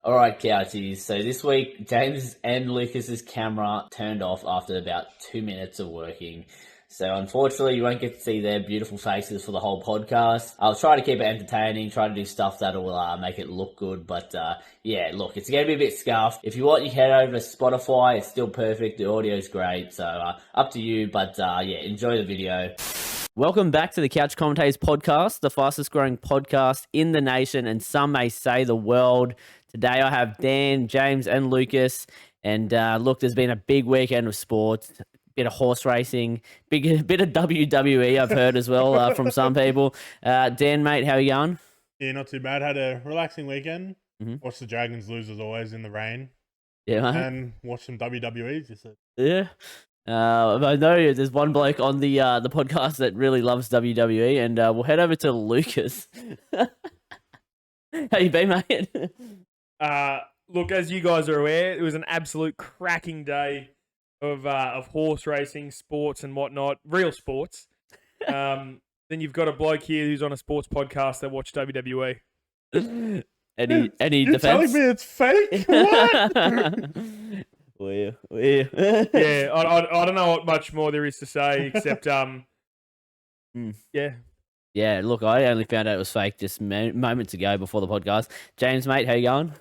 All right, Couchies. So this week, James and Lucas's camera turned off after about 2 minutes of working. So unfortunately, you won't get to see their beautiful faces for the whole podcast. I'll try to keep it entertaining, try to do stuff that will make it look good. But yeah, look, it's going to be a bit scuffed. If you want, you can head over to Spotify. It's still perfect. The audio's great. So up to you. But yeah, enjoy the video. Welcome back to the Couch Commentators podcast, the fastest growing podcast in the nation, and some may say the world. Today I have Dan, James, and Lucas. And look, there's been a big weekend of sports, bit of horse racing, bit of WWE I've heard as well from some people. Dan, mate, how are you going? Yeah, not too bad. Had a relaxing weekend. Watched the Dragons lose as always in the rain. Yeah, mate. And watched some WWE. Just Yeah. I know there's one bloke on the podcast that really loves WWE, and we'll head over to Lucas. How you been, mate? Look, as you guys are aware, it was an absolute cracking day of horse racing, sports, and whatnot. Real sports. Then you've got a bloke here who's on a sports podcast that watched WWE. Any You're defense? telling me it's fake? What? Yeah. Yeah, I don't know what much more there is to say except yeah. Yeah, look, I only found out it was fake just moments ago before the podcast. James, mate, how you going?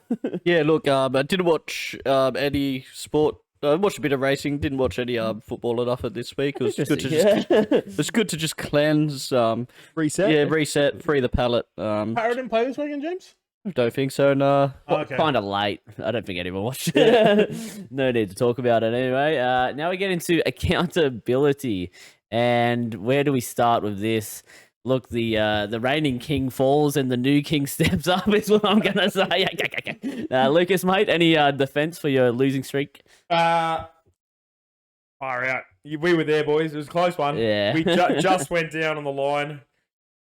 Yeah, look, I didn't watch any sport. I watched a bit of racing. Didn't watch any football enough of this week. It was good to it's good to just cleanse, Reset. yeah, reset, free the palate. Parrot didn't play this weekend, James? Don't think so. No. Okay. Kind of late. I don't think anyone watched it. No need to talk about it anyway. Now we get into accountability. And where do we start with this? Look, the reigning king falls and the new king steps up is what I'm going to say. Lucas, mate, any defense for your losing streak? Far out. We were there, boys. It was a close one. Yeah. We just went down on the line.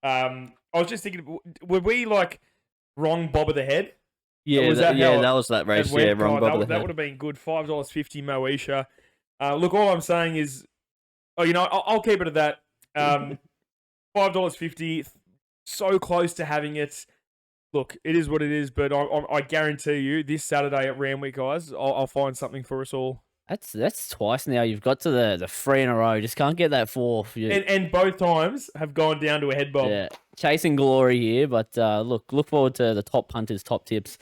I was just thinking, were we like wrong bob of the head? Yeah, that was that race. Yeah, wrong bob of the That head. would have been good. $5.50 Moesha. Look, all I'm saying is, I'll keep it at that. $5.50, so close to having it. Look, it is what it is, but I guarantee you, this Saturday at Randwick, guys, I'll find something for us all. That's twice now. You've got to the three in a row. Just can't get that fourth. And both times have gone down to a head bob. Yeah, chasing glory here, but look forward to the top punters, top tips.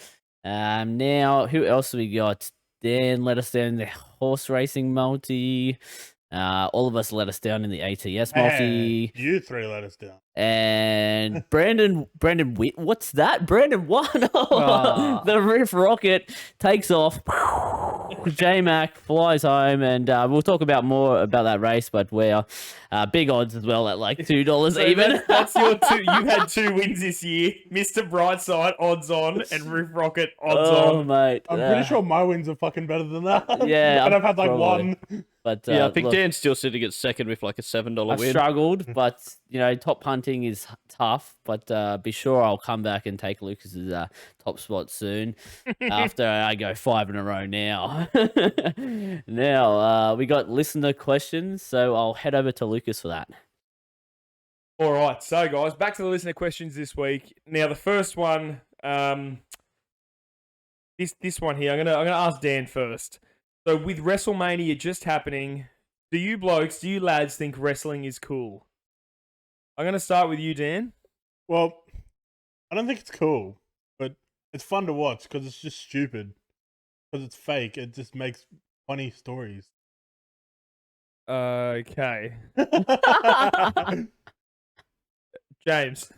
Now, who else have we got? Dan let us down in the horse racing multi. All of us let us down in the ATS multi. Hey, you three let us down. And Brandon what's that? Brandon won. The Riff Rocket takes off. J-Mac flies home, and we'll talk about more about that race, but we're big odds as well at like $2 So even. That's your two. You had 2 wins this year. Mr. Brightside, odds on, and Riff Rocket, odds on. Mate. I'm pretty sure my wins are fucking better than that. Yeah, and I've had like probably. one. But Yeah, I think look, Dan's still sitting at second with like a $7 I've win. struggled, but top punting is tough. But be sure I'll come back and take Lucas's top spot soon. After I go 5 in a row now. Now we got listener questions, so I'll head over to Lucas for that. All right, so guys, back to the listener questions this week. Now, the first one, this one here, I'm gonna ask Dan first. So, with WrestleMania just happening, do you lads think wrestling is cool? I'm gonna start with you, Dan. Well, I don't think it's cool, but it's fun to watch because it's just stupid. Because it's fake. It just makes funny stories. Okay, James.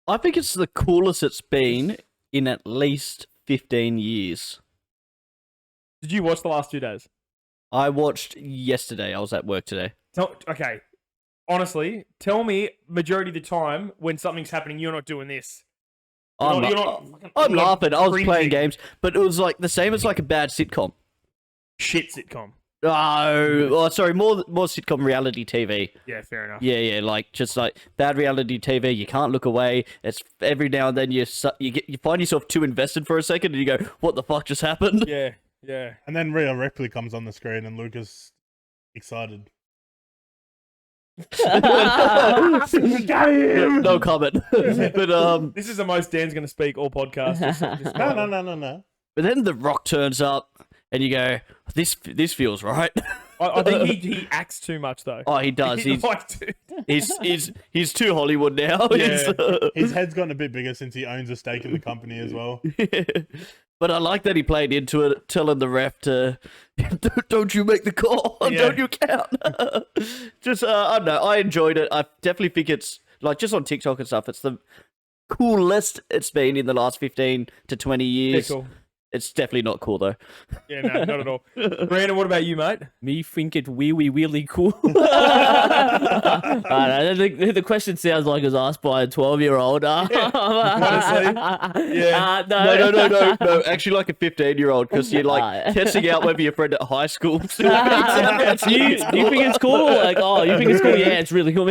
I think it's the coolest it's been in at least 15 years. Did you watch the last 2 days? I watched yesterday. I was at work today. Okay, honestly, tell me majority of the time when something's happening, you're not doing this. I'm laughing. I was playing cringing. games, but it was like the same as like a bad sitcom. Shit sitcom. Oh, sorry, more sitcom reality TV. Yeah, fair enough. Yeah, like just like bad reality TV. You can't look away. It's every now and then you find yourself too invested for a second, and you go, "What the fuck just happened?" Yeah. And then Rhea Ripley comes on the screen and Lucas excited. No comment. But This is the most Dan's going to speak all podcast. No. But then The Rock turns up, and you go, this feels right. I think he acts too much though. Oh, he does. Dude. He's too Hollywood now. Yeah. His head's gotten a bit bigger since he owns a stake in the company as well. But I like that he played into it, telling the ref to, don't you make the call, don't you count. Just, I don't know, I enjoyed it. I definitely think it's, like, just on TikTok and stuff, it's the coolest it's been in the last 15 to 20 years. Yeah, cool. It's definitely not cool, though. Yeah, no, not at all. Brandon, what about you, mate? Me think it really cool. I think the question sounds like it was asked by a 12-year-old. Honestly, yeah. No. Actually, like a 15-year-old, because you're like testing out whether your friend at high school. You think it's cool? Like, oh, you think it's cool? Yeah, it's really cool.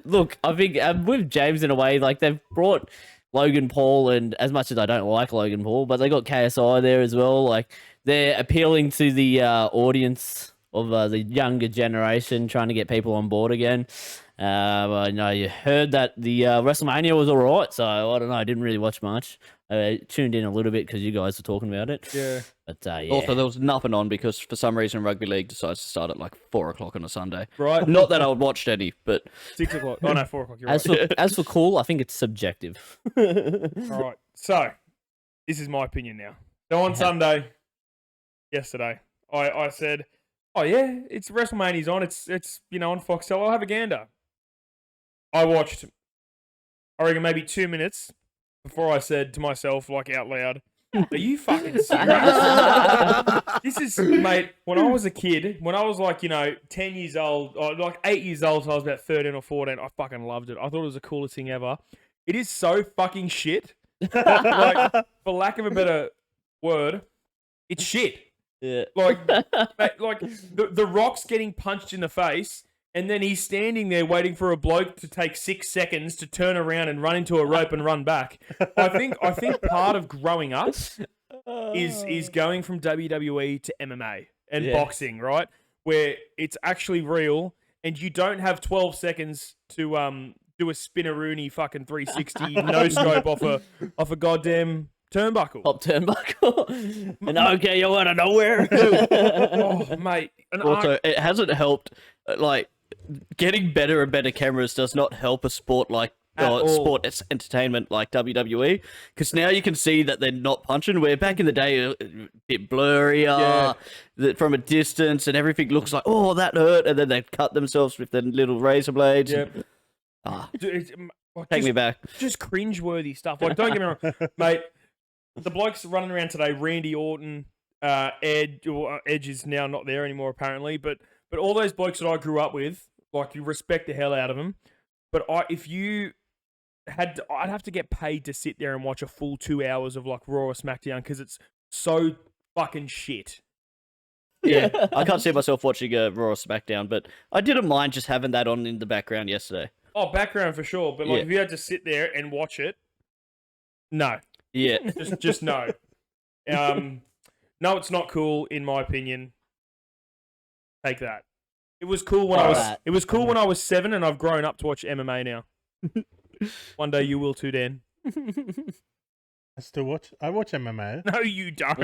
Look, I think with James in a way, like they've brought Logan Paul, and as much as I don't like Logan Paul, but they got KSI there as well. Like they're appealing to the audience of the younger generation, trying to get people on board again. I know you heard that the WrestleMania was all right, so I don't know. I didn't really watch much. I tuned in a little bit because you guys were talking about it. Yeah. But yeah. Also, there was nothing on because for some reason Rugby League decides to start at like 4 o'clock on a Sunday. Right. Not that I would watch any, but 6 o'clock. Oh no, 4 o'clock. You're right. As for cool, I think it's subjective. All right. So, this is my opinion now. So on Sunday, yesterday, I said, "Oh yeah, it's WrestleMania's on. It's on Foxtel. I'll have a gander." I watched, I reckon maybe 2 minutes before I said to myself, like out loud, "Are you fucking serious?" This is, mate, when I was a kid, when I was like, 10 years old, or like 8 years old, so I was about 13 or 14, I fucking loved it. I thought it was the coolest thing ever. It is so fucking shit. Like, for lack of a better word, it's shit. Yeah. Like, mate, like the Rock's getting punched in the face, and then he's standing there waiting for a bloke to take 6 seconds to turn around and run into a rope and run back. I think part of growing up is going from WWE to MMA and boxing, right? Where it's actually real, and you don't have 12 seconds to do a spinneroonie fucking 360 no scope off a goddamn turnbuckle. Top turnbuckle. And okay, you're out of nowhere. Oh, mate. And also it hasn't helped. Like getting better and better cameras does not help a sport like sport entertainment like WWE, because now you can see that they're not punching. Where back in the day, a bit blurrier from a distance, and everything looks like, oh, that hurt, and then they cut themselves with their little razor blades. Yep. Take me back. Just cringeworthy stuff. Like, don't get me wrong, mate. The blokes running around today, Randy Orton, Edge is now not there anymore apparently, but all those blokes that I grew up with, like, you respect the hell out of them. But I'd have to get paid to sit there and watch a full 2 hours of like Raw or SmackDown because it's so fucking shit. Yeah, I can't see myself watching a Raw or SmackDown, but I didn't mind just having that on in the background yesterday. Oh, background for sure. But like, if you had to sit there and watch it, no. Yeah, just no. No, it's not cool in my opinion. Take that. It was cool when when I was 7, and I've grown up to watch MMA now. One day you will too, Dan. I watch MMA. No, you don't.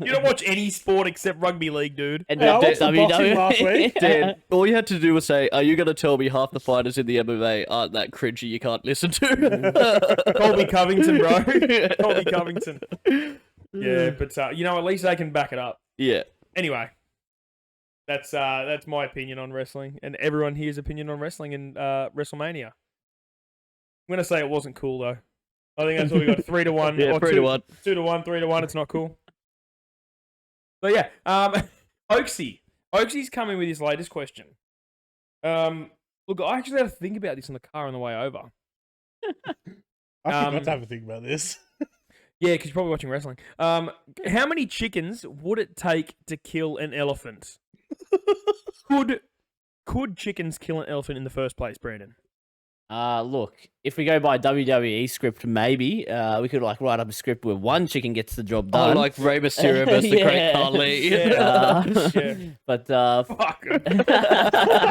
You don't watch any sport except rugby league, dude. And I watched the boxing last week. Dan, all you had to do was say, "Are you going to tell me half the fighters in the MMA aren't that cringy you can't listen to?" Colby Covington, bro. Colby Covington. Yeah, but at least they can back it up. Yeah. Anyway, that's my opinion on wrestling, and everyone here's opinion on wrestling and WrestleMania. I'm gonna say it wasn't cool though. I think that's what we got. 3-1. Yeah, or 3-1. 2-1, 3-1. It's not cool. So yeah, Oaksy's coming with his latest question. Look, I actually had to think about this in the car on the way over. I forgot to have a think about this. Yeah, because you're probably watching wrestling. How many chickens would it take to kill an elephant? Could chickens kill an elephant in the first place, Brandon? Look, if we go by WWE script, maybe we could like write up a script where one chicken gets the job Oh, done. like Rey Mysterio versus the Great Yeah. Khali. Yeah. But Fuck 'em.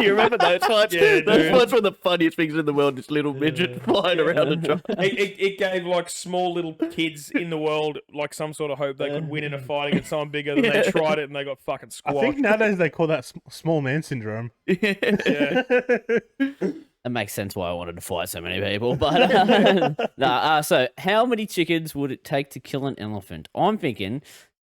You remember those fights? Yeah, those dude. fights were the funniest things in the world. This little midget flying around and trying. It gave like small little kids in the world like some sort of hope they could win in a fight against someone bigger. Then they tried it and they got fucking I squashed. think nowadays they call that small man syndrome. Yeah. that makes sense why I wanted to fight so many people. But so how many chickens would it take to kill an elephant? I'm thinking.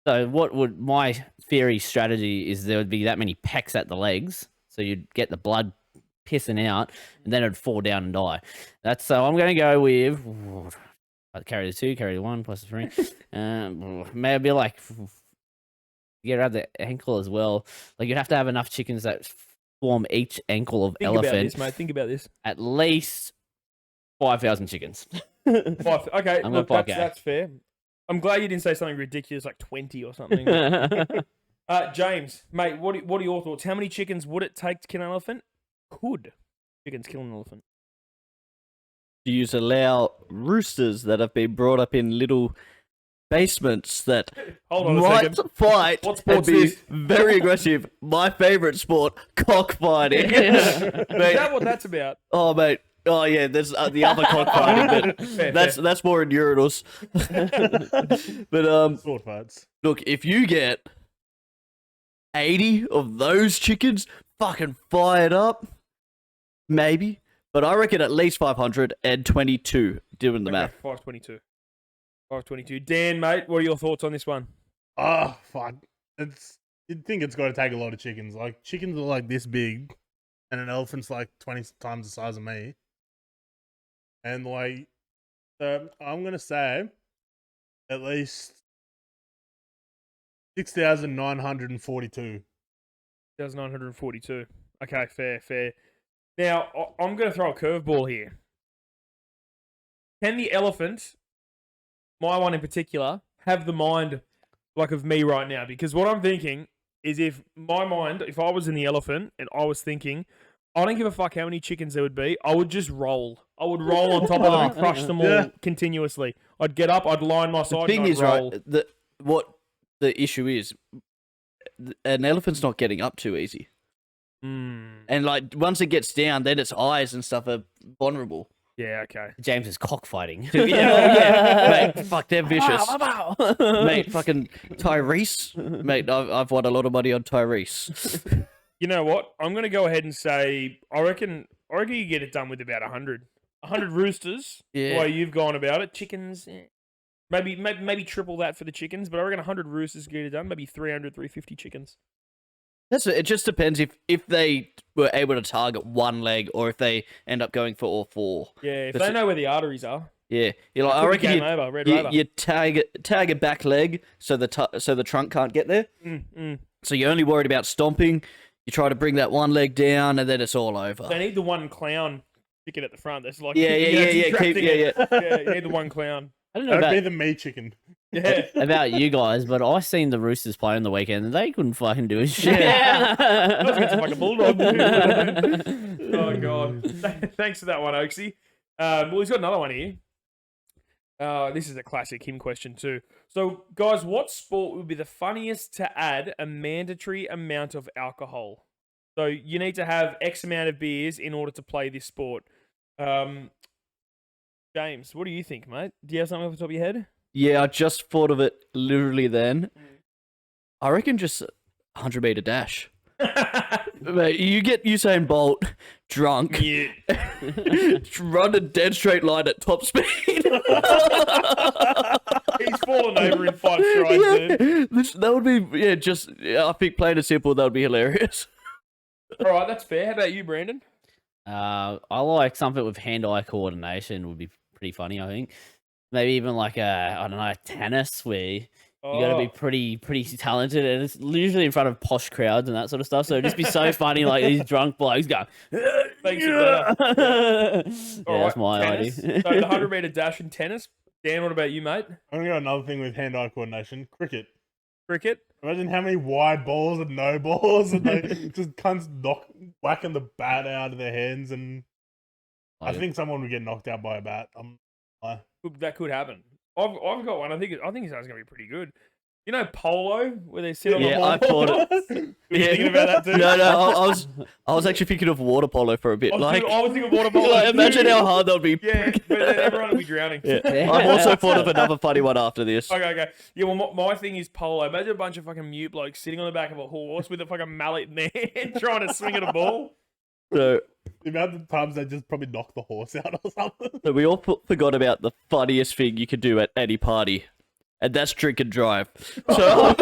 So what would my theory strategy is? There would be that many pecks at the legs, so you'd get the blood pissing out, and then it'd fall down and die. That's so. I'm going to go with. I'd carry the 2, carry the 1 plus the 3. Maybe like get around the ankle as well. Like you'd have to have enough chickens that form each ankle of Think elephant. about this, mate. Think about this. At least 5,000 chickens. Okay, I'm look, gonna that's fair. I'm glad you didn't say something ridiculous like 20 or something. James, mate, what are your thoughts? How many chickens would it take to kill an elephant? Could chickens kill an elephant? Do you allow roosters that have been brought up in little basements that Hold on a might second. fight What and sport's be this? very aggressive? My favourite sport, cockfighting. Is Mate, that what that's about? oh, mate. Oh, yeah, there's the other cockfighting, but Fair, that's more in urinals. But, Sword fights. look, if you get 80 of those chickens fucking fired up, maybe. But I reckon at least 522 doing the math. 522. 522. Dan, mate, what are your thoughts on this one? Oh, fuck. You'd think it's got to take a lot of chickens. Like, chickens are like this big, and an elephant's like 20 times the size of me. And, like, so I'm going to say at least 6,942. 1,942. Okay, fair. Now, I'm going to throw a curveball here. Can the elephant, my one in particular, have the mind like of me right now? Because what I'm thinking is if I was in the elephant and I was thinking, I don't give a fuck how many chickens there would be, I would just roll. I would roll on top of them and crush them all continuously. I'd get up, I'd line my side, The thing and I'd is, roll. right, what the issue is, an elephant's not getting up too easy. And like once it gets down, then its eyes and stuff are vulnerable. Yeah, okay. James is cockfighting. Mate, fuck, they're vicious. Mate, fucking Tyrese. Mate, I've won a lot of money on Tyrese. You know what? I'm going to go ahead and say I reckon you get it done with about 100. 100 roosters. Yeah. The way you've gone about it. Chickens, maybe triple that for the chickens, but I reckon 100 roosters get it done. Maybe 300, 350 chickens. It just depends if they were able to target one leg or if they end up going for all four. Yeah, if they know where the arteries are. Yeah, you're like, I Could be reckon game over, Red Rover. you tag a back leg so the trunk can't get there. So you're only worried about stomping. You try to bring that one leg down, and then it's all over. They need the one clown chicken at the front. That's like Yeah. Yeah, you need the one clown. I don't know That'd be about, the me chicken. Yeah. about you guys, but I seen the Roosters play on the weekend and they couldn't fucking do a shit. I was going to like a bulldog. Oh, God. Thanks for that one, Oaksy. Well, he's got another one here. This is a classic him question too. So, guys, what sport would be the funniest to add a mandatory amount of alcohol? So, you need to have X amount of beers in order to play this sport. James, what do you think, mate? Do you have something off the top of your head? Yeah, I just thought of it literally then. I reckon just 100-meter dash. Mate, you get Usain Bolt drunk, Yeah. run a dead straight line at top speed. He's fallen over in 5 strides, dude. That would be, I think plain and simple, that would be hilarious. All right, that's fair. How about you, Brandon? I like something with hand-eye coordination would be pretty funny, I think. Maybe even like tennis where you got to be pretty talented, and it's usually in front of posh crowds and that sort of stuff. So it'd just be so funny, like these drunk blokes going. Makes it better. Yeah, All that's right, my tennis. idea. So the 100-meter dash in tennis. Dan, what about you, mate? I'm gonna go another thing with hand-eye coordination. Cricket. Cricket. Imagine how many wide balls and no balls, and they just cunts whacking the bat out of their hands, and I think someone would get knocked out by a bat. That could happen. I've got one. I think it's going to be pretty good. You know polo, where they sit on the Yeah, horse? I thought it. Were you thinking about that too? No, I was actually thinking of water polo for a bit. I was thinking water polo. Like, imagine how hard that would be. Yeah, but then everyone will be drowning. Yeah. I've also thought of another funny one after this. Okay. Yeah, well, my thing is polo. Imagine a bunch of fucking mute blokes sitting on the back of a horse with a fucking mallet in their hand trying to swing at a ball. So, The amount of times they just probably knock the horse out or something. so we all forgot about the funniest thing you could do at any party. And that's drink and drive. So,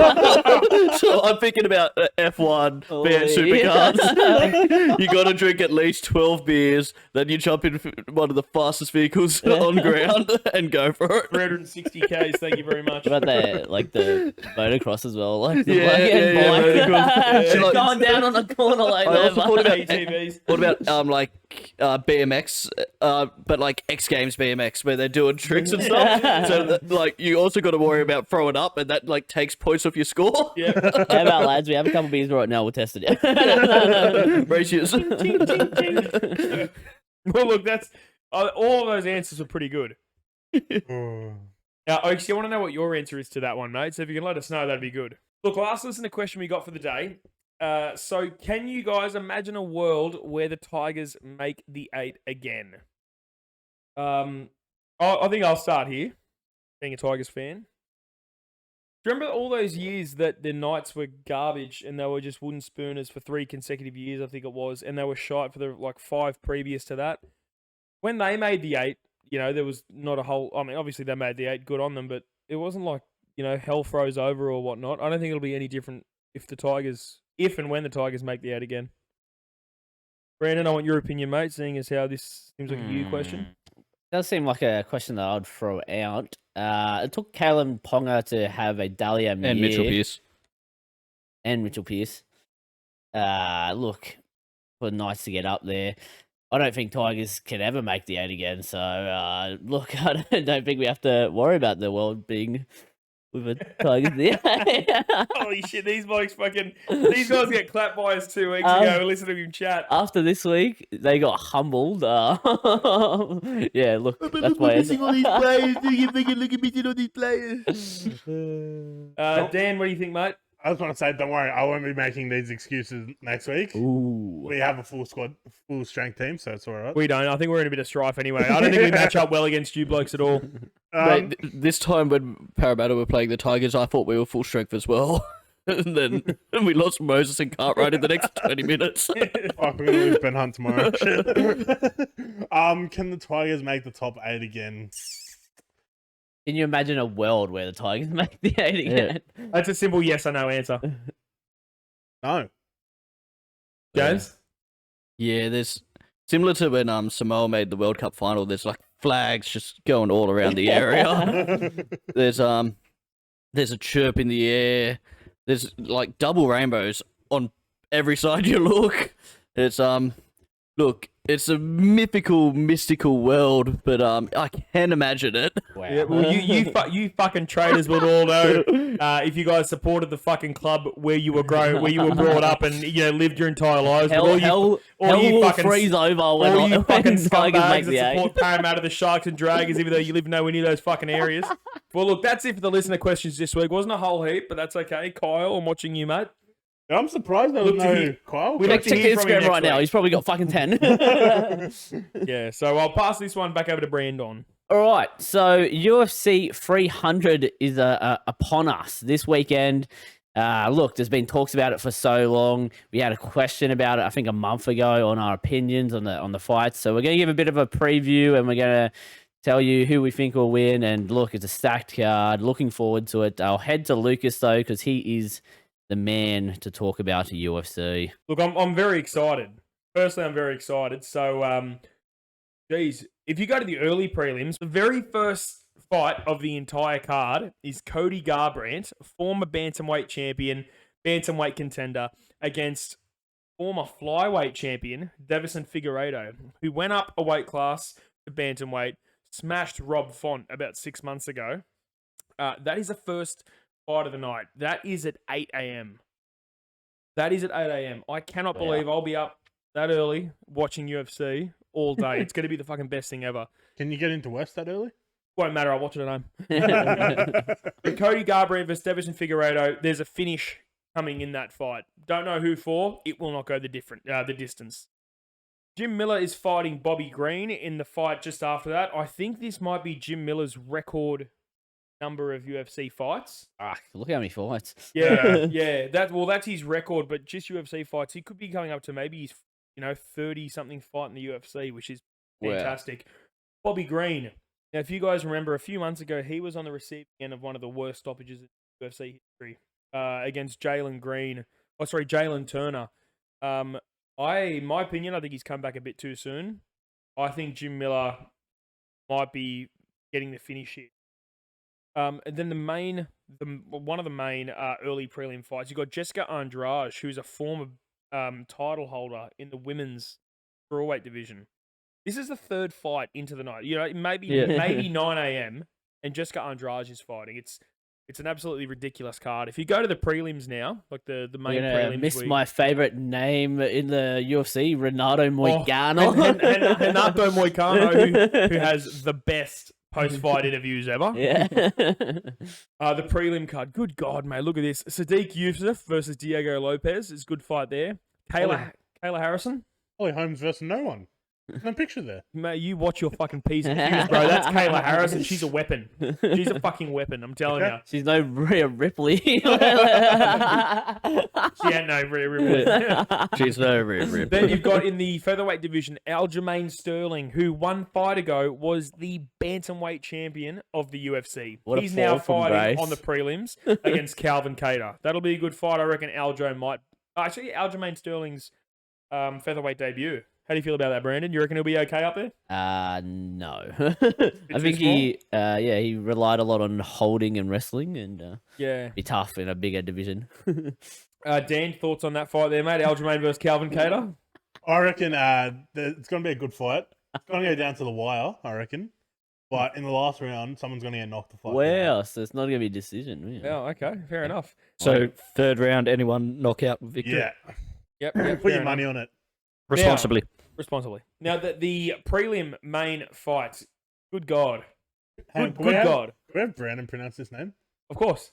so I'm thinking about F1, supercars. You got to drink at least 12 beers, then you jump in one of the fastest vehicles on ground and go for it. 360 Ks, thank you very much. What about the motocross as well? Like the Yeah, motocross. just Yeah. going down on a corner like I that. also thought about ATVs. What about like BMX, but like X Games BMX, where they're doing tricks and stuff. So like you also got to worry about throwing up, and that like takes points off your score. Yeah. How about, lads? We have a couple of beers right now. We'll test it. Ratios. Well, look, that's all of those answers are pretty good. Now, Oaks, I want to know what your answer is to that one, mate. So if you can let us know, that'd be good. Look, last listener question we got for the day. So can you guys imagine a world where the Tigers make the 8 again? I think I'll start here, being a Tigers fan. Do you remember all those years that the Knights were garbage and they were just wooden spooners for 3 consecutive years, I think it was, and they were shite for the 5 previous to that? When they made the 8, there was not a whole... I mean, obviously they made the 8, good on them, but it wasn't like, hell froze over or whatnot. I don't think it'll be any different if and when the Tigers make the 8 again. Brandon, I want your opinion, mate, seeing as how this seems like a you question. Does seem like a question that I'd throw out. It took Kalen Ponga to have a Dally M And year. Mitchell Pearce. And Mitchell Pearce. Look, for Knights to get up there. I don't think Tigers can ever make the 8 again. So, look, I don't think we have to worry about the world being with a Tigers there. Holy shit, these guys get clapped by us 2 weeks ago. Listen to him chat. After this week, they got humbled. Yeah, look, that's why. missing all these players. Do you think look at missing all these players? Dan, what do you think, mate? I just want to say, don't worry, I won't be making these excuses next week. Ooh. We have a full squad, full strength team, so it's all right. We don't. I think we're in a bit of strife anyway. I don't think we match up well against you blokes at all. Mate, this time when Parramatta were playing the Tigers, I thought we were full strength as well. And then we lost Moses and Cartwright in the next 20 minutes. Fuck, we're going to lose Ben Hunt tomorrow. Can the Tigers make the top 8 again? Can you imagine a world where the Tigers make the 8 again? That's a simple yes or no answer. No. James? Yeah, there's similar to when Samoa made the World Cup final. There's like flags just going all around the area. There's a chirp in the air. There's like double rainbows on every side you look. It's look, it's a mystical world, but I can imagine it. Wow. Yeah, well, you fucking traitors would all know if you guys supported the fucking club where you were brought up and lived your entire lives. Hell will freeze over all you fucking scumbags the that 8. support Parramatta, the Sharks and Dragons, even though you live nowhere near those fucking areas. Well, look, that's it for the listener questions this week. Wasn't a whole heap, but that's okay. Kyle, I'm watching you, mate. I'm surprised there was no Kyle. We'd like to Check hear the from you Instagram next right now. week. He's probably got fucking 10. Yeah, so I'll pass this one back over to Brandon. All right, so UFC 300 is upon us this weekend. Look, there's been talks about it for so long. We had a question about it, I think, a month ago on our opinions on the fights. So we're going to give a bit of a preview, and we're going to tell you who we think will win. And look, it's a stacked card. Looking forward to it. I'll head to Lucas though, because he is the man to talk about the UFC. Look, I'm very excited. Personally, I'm very excited. So, geez, if you go to the early prelims, the very first fight of the entire card is Cody Garbrandt, former bantamweight champion, bantamweight contender, against former flyweight champion, Davison Figueiredo, who went up a weight class to bantamweight, smashed Rob Font about 6 months ago. That is the first fight of the night. That is at 8 a.m. I cannot believe I'll be up that early watching UFC all day. It's going to be the fucking best thing ever. Can you get into West that early? Won't matter. I'll watch it at home. Cody Garbrandt versus Davison Figueiredo. There's a finish coming in that fight. Don't know who for. It will not go the distance. Jim Miller is fighting Bobby Green in the fight just after that. I think this might be Jim Miller's record number of UFC fights. Look how many fights. Yeah. That's his record, but just UFC fights. He could be coming up to maybe his 30-something fight in the UFC, which is fantastic. Wow. Bobby Green. Now, if you guys remember, a few months ago, he was on the receiving end of one of the worst stoppages in UFC history against Jalen Turner. In my opinion, I think he's come back a bit too soon. I think Jim Miller might be getting the finish here. And then one of the main early prelim fights, you got Jessica Andrade, who's a former title holder in the women's strawweight division. This is the third fight into the night. Maybe 9 a.m. and Jessica Andrade is fighting. It's an absolutely ridiculous card. If you go to the prelims now, like the main prelims, miss my favorite name in the UFC, Renato Moicano. Renato Moicano, who has the best post-fight interviews ever. Yeah. The prelim card. Good God, mate. Look at this. Sadiq Youssef versus Diego Lopez. It's a good fight there. Kayla Harrison. Holly Holmes versus no one. No picture there. Mate, you watch your fucking P's and Q's, bro. That's Kayla Harrison. She's a weapon. She's a fucking weapon. I'm telling you. She's no Rhea Ripley. She ain't no Rhea Ripley. She's no Rhea Ripley. Then you've got in the featherweight division, Aljamain Sterling, who 1 fight ago was the bantamweight champion of the UFC. He's now fighting on the prelims against Calvin Kattar. That'll be a good fight. I reckon Aljo might... Actually, Aljamain Sterling's featherweight debut. How do you feel about that, Brandon? You reckon he'll be okay up there? No. I think he relied a lot on holding and wrestling, and be tough in a bigger division. Dan, thoughts on that fight there, mate? Aljamain versus Calvin Kattar? I reckon it's going to be a good fight. It's going to go down to the wire, I reckon. But in the last round, someone's going to get knocked the fight. Wow, so it's not going to be a decision. Yeah. Oh, okay. Fair enough. So, third round, anyone knockout victory? Yeah. Yep. Put your money on it. Responsibly. Now, the prelim main fight. Good God. Good Can God. we have Brandon pronounce this name? Of course.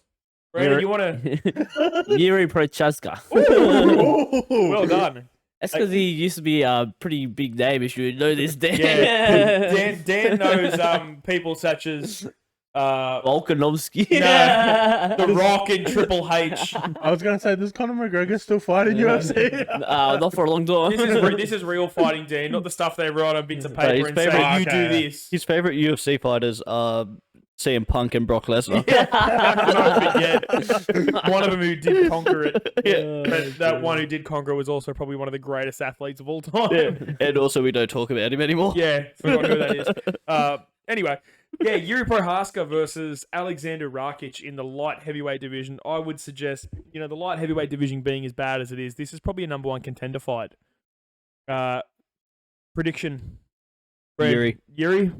Brandon, you want to... Yuri Prochaska. Well done. That's because he used to be a pretty big name, if you know this, Dan. Yeah. Dan knows people such as... Volkanovski. The Rock and Triple H. I was going to say, does Conor McGregor still fight in UFC? Not for a long time. This is real fighting, Dan, not the stuff they write on bits of paper and say, you do this. His favourite UFC fighters are CM Punk and Brock Lesnar. One of them who did conquer it. Yeah. But that one who did conquer was also probably one of the greatest athletes of all time. Yeah. And also, we don't talk about him anymore. Yeah, forgot who that is. Anyway, Yuri Prohaska versus Alexander Rakic in the light heavyweight division. I would suggest, the light heavyweight division being as bad as it is, this is probably a number 1 contender fight. Prediction. Yuri. Yuri?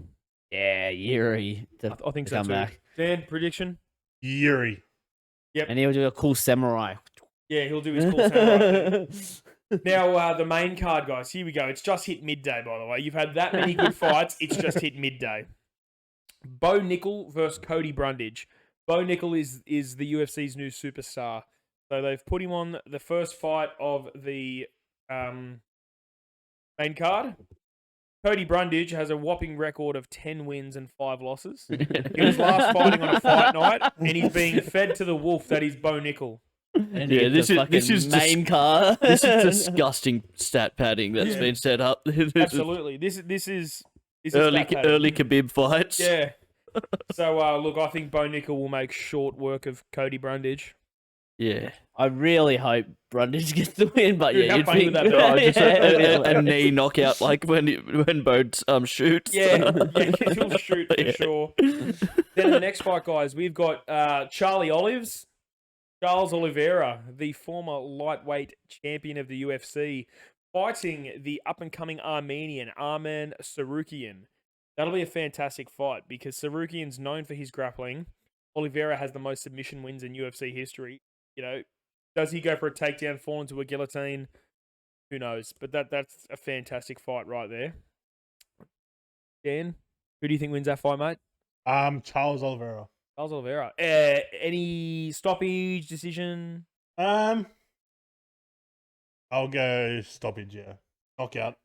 Yeah, Yuri. I think so come too. back. Dan, prediction? Yuri. Yep. And he'll do a cool samurai. Yeah, he'll do his cool samurai thing. Now, the main card, guys. Here we go. It's just hit midday, by the way. You've had that many good fights. It's just hit midday. Bo Nickel versus Cody Brundage. Bo Nickel is the UFC's new superstar. So they've put him on the first fight of the main card. Cody Brundage has a whopping record of 10 wins and 5 losses. He was last fighting on a fight night, and he's being fed to the wolf that is Bo Nickel. And this is main card. This is disgusting stat padding that's been set up. Absolutely. This is early Khabib fights. Yeah. So look, I think Bo Nickel will make short work of Cody Brundage. Yeah. I really hope Brundage gets the win, but Dude, yeah, how you'd funny think would that be? Oh, just a knee knockout, like when Bo shoots. Yeah, he'll shoot for sure. Then the next fight, guys, we've got Charles Oliveira, the former lightweight champion of the UFC, fighting the up-and-coming Armenian, Arman Sarukian. That'll be a fantastic fight because Sarukian's known for his grappling. Oliveira has the most submission wins in UFC history. Does he go for a takedown, fall into a guillotine? Who knows? But that's a fantastic fight right there. Dan, who do you think wins that fight, mate? Charles Oliveira. Charles Oliveira. Any stoppage decision? I'll go stoppage. Yeah, knockout.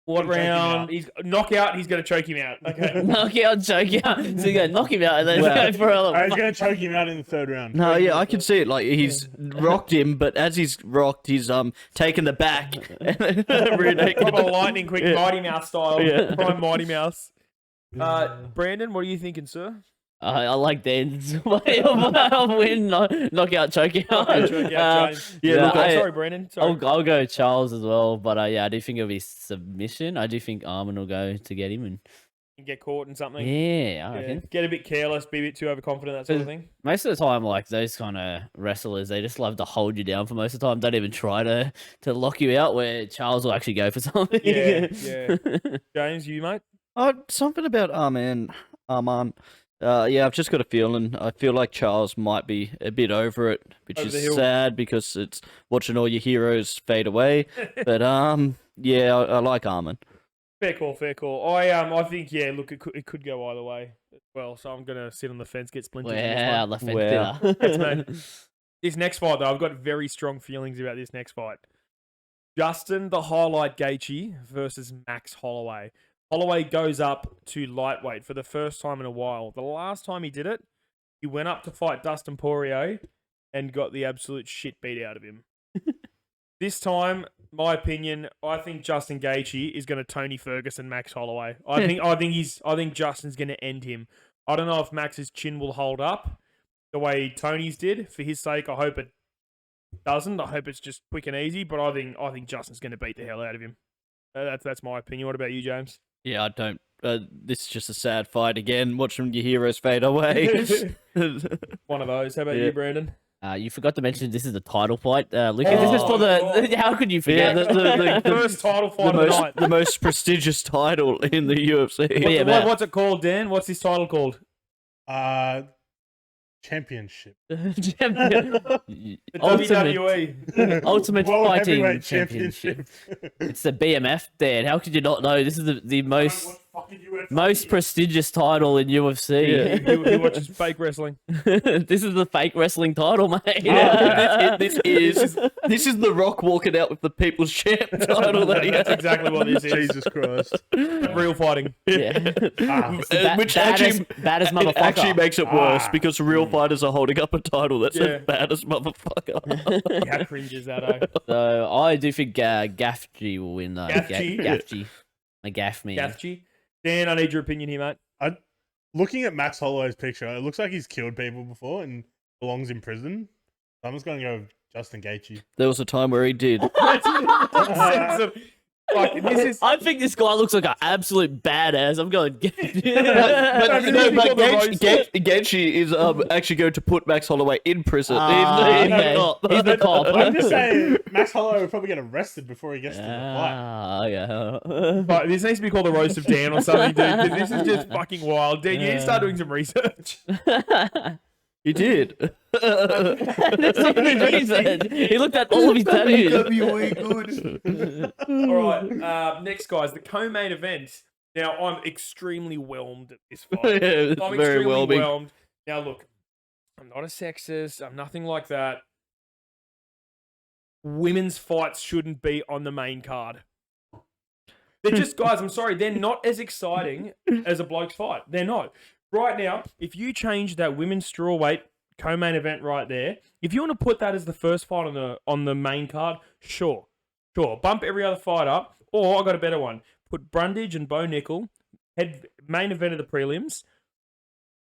What Gonna choke him round? out. He's knockout. He's going to choke him out. Okay. Knock out, choke out. So you go knock him out and then Wow. go for a I was little. gonna choke him out in the third round. No, yeah, I can see it. Like he's rocked him, but as he's rocked, he's taken the back. Rear naked. Proper lightning quick, Yeah. Mighty Mouse style. Yeah. Prime Mighty Mouse. Brandon, what are you thinking, sir? I like Dan's way of win, knockout, choke out. Choke out, James. Yeah, look, Sorry, Brandon. Sorry. I'll go Charles as well, but yeah, I do think it'll be submission. I do think Armin will go to get him, and Get caught in something. yeah, I reckon. Get a bit careless, be a bit too overconfident, that sort of thing. Most of the time, like those kind of wrestlers, they just love to hold you down for most of the time. Don't even try to lock you out. Where Charles will actually go for something. Yeah. James, you mate? Something about Arman. Yeah, I've just got a feeling. I feel like Charles might be a bit over it, which Over the is hill. sad because it's watching all your heroes fade away. But yeah, I like Arman. Fair call. I think look, it could go either way as well. So I'm gonna sit on the fence, get splintered. in this Wow, one. the fence Wow. dinner. That's mate. This next fight though, I've got very strong feelings about this next fight. Justin the Highlight Gaethje versus Max Holloway. Holloway goes up to lightweight for the first time in a while. The last time he did it, he went up to fight Dustin Poirier and got the absolute shit beat out of him. This time, my opinion, I think Justin Gaethje is going to Tony Ferguson Max Holloway. I think Justin's going to end him. I don't know if Max's chin will hold up the way Tony's did. For his sake, I hope it doesn't. I hope it's just quick and easy. But I think Justin's going to beat the hell out of him. That's my opinion. What about you, James? Yeah, I don't. This is just a sad fight again. Watching your heroes fade away. One of those. How about Yeah. you, Brandon? You forgot to mention this is the title fight, Lucas. This is for the. How could you Yeah, forget? the First title fight of the night. the most prestigious title in the UFC. Yeah, What's it called, Dan? What's his title called? Championship. The Ultimate, WWE. Ultimate World Fighting Heavyweight Championship. It's the BMF, Dan. How could you not know? This is the most prestigious title in UFC. He watches fake wrestling. This is the fake wrestling title, mate. This is the Rock walking out with the People's Champ title that he That's has. exactly what this is. Jesus Christ. Real fighting. Yeah. Which baddest it motherfucker. actually makes it worse Ah. because real fighters are holding up a title that's Yeah. the baddest motherfucker. How cringe is that, eh? So I do think Gaffji will win, though. Gaffji? Gaffji. My gaff man. Gaffji. Dan, I need your opinion here, mate. Looking at Max Holloway's picture, it looks like he's killed people before and belongs in prison. So I'm just going to go with Justin Gaethje. There was a time where he did. Like, this is... I think this guy looks like an absolute badass. I'm going. But roast. Gaethje is actually going to put Max Holloway in prison. Okay. He's the cop. I'm just saying, Max Holloway will probably get arrested before he gets to the fight. Yeah. But this needs to be called the roast of Dan or something, dude. This is just fucking wild. Dan, you need to start doing some research. He did. That's not his reason. He looked at all of his tattoos. All right. Next, guys, the co-main event. Now, I'm extremely whelmed at this fight. It's I'm very extremely whelming. whelmed. Now, look, I'm not a sexist. I'm nothing like that. Women's fights shouldn't be on the main card. They're just, guys, I'm sorry, they're not as exciting as a bloke's fight. They're not. Right now, if you change that women's strawweight co-main event right there, if you want to put that as the first fight on the main card, sure. Bump every other fight up. Or I got a better one. Put Brundage and Bo Nickel, main event of the prelims.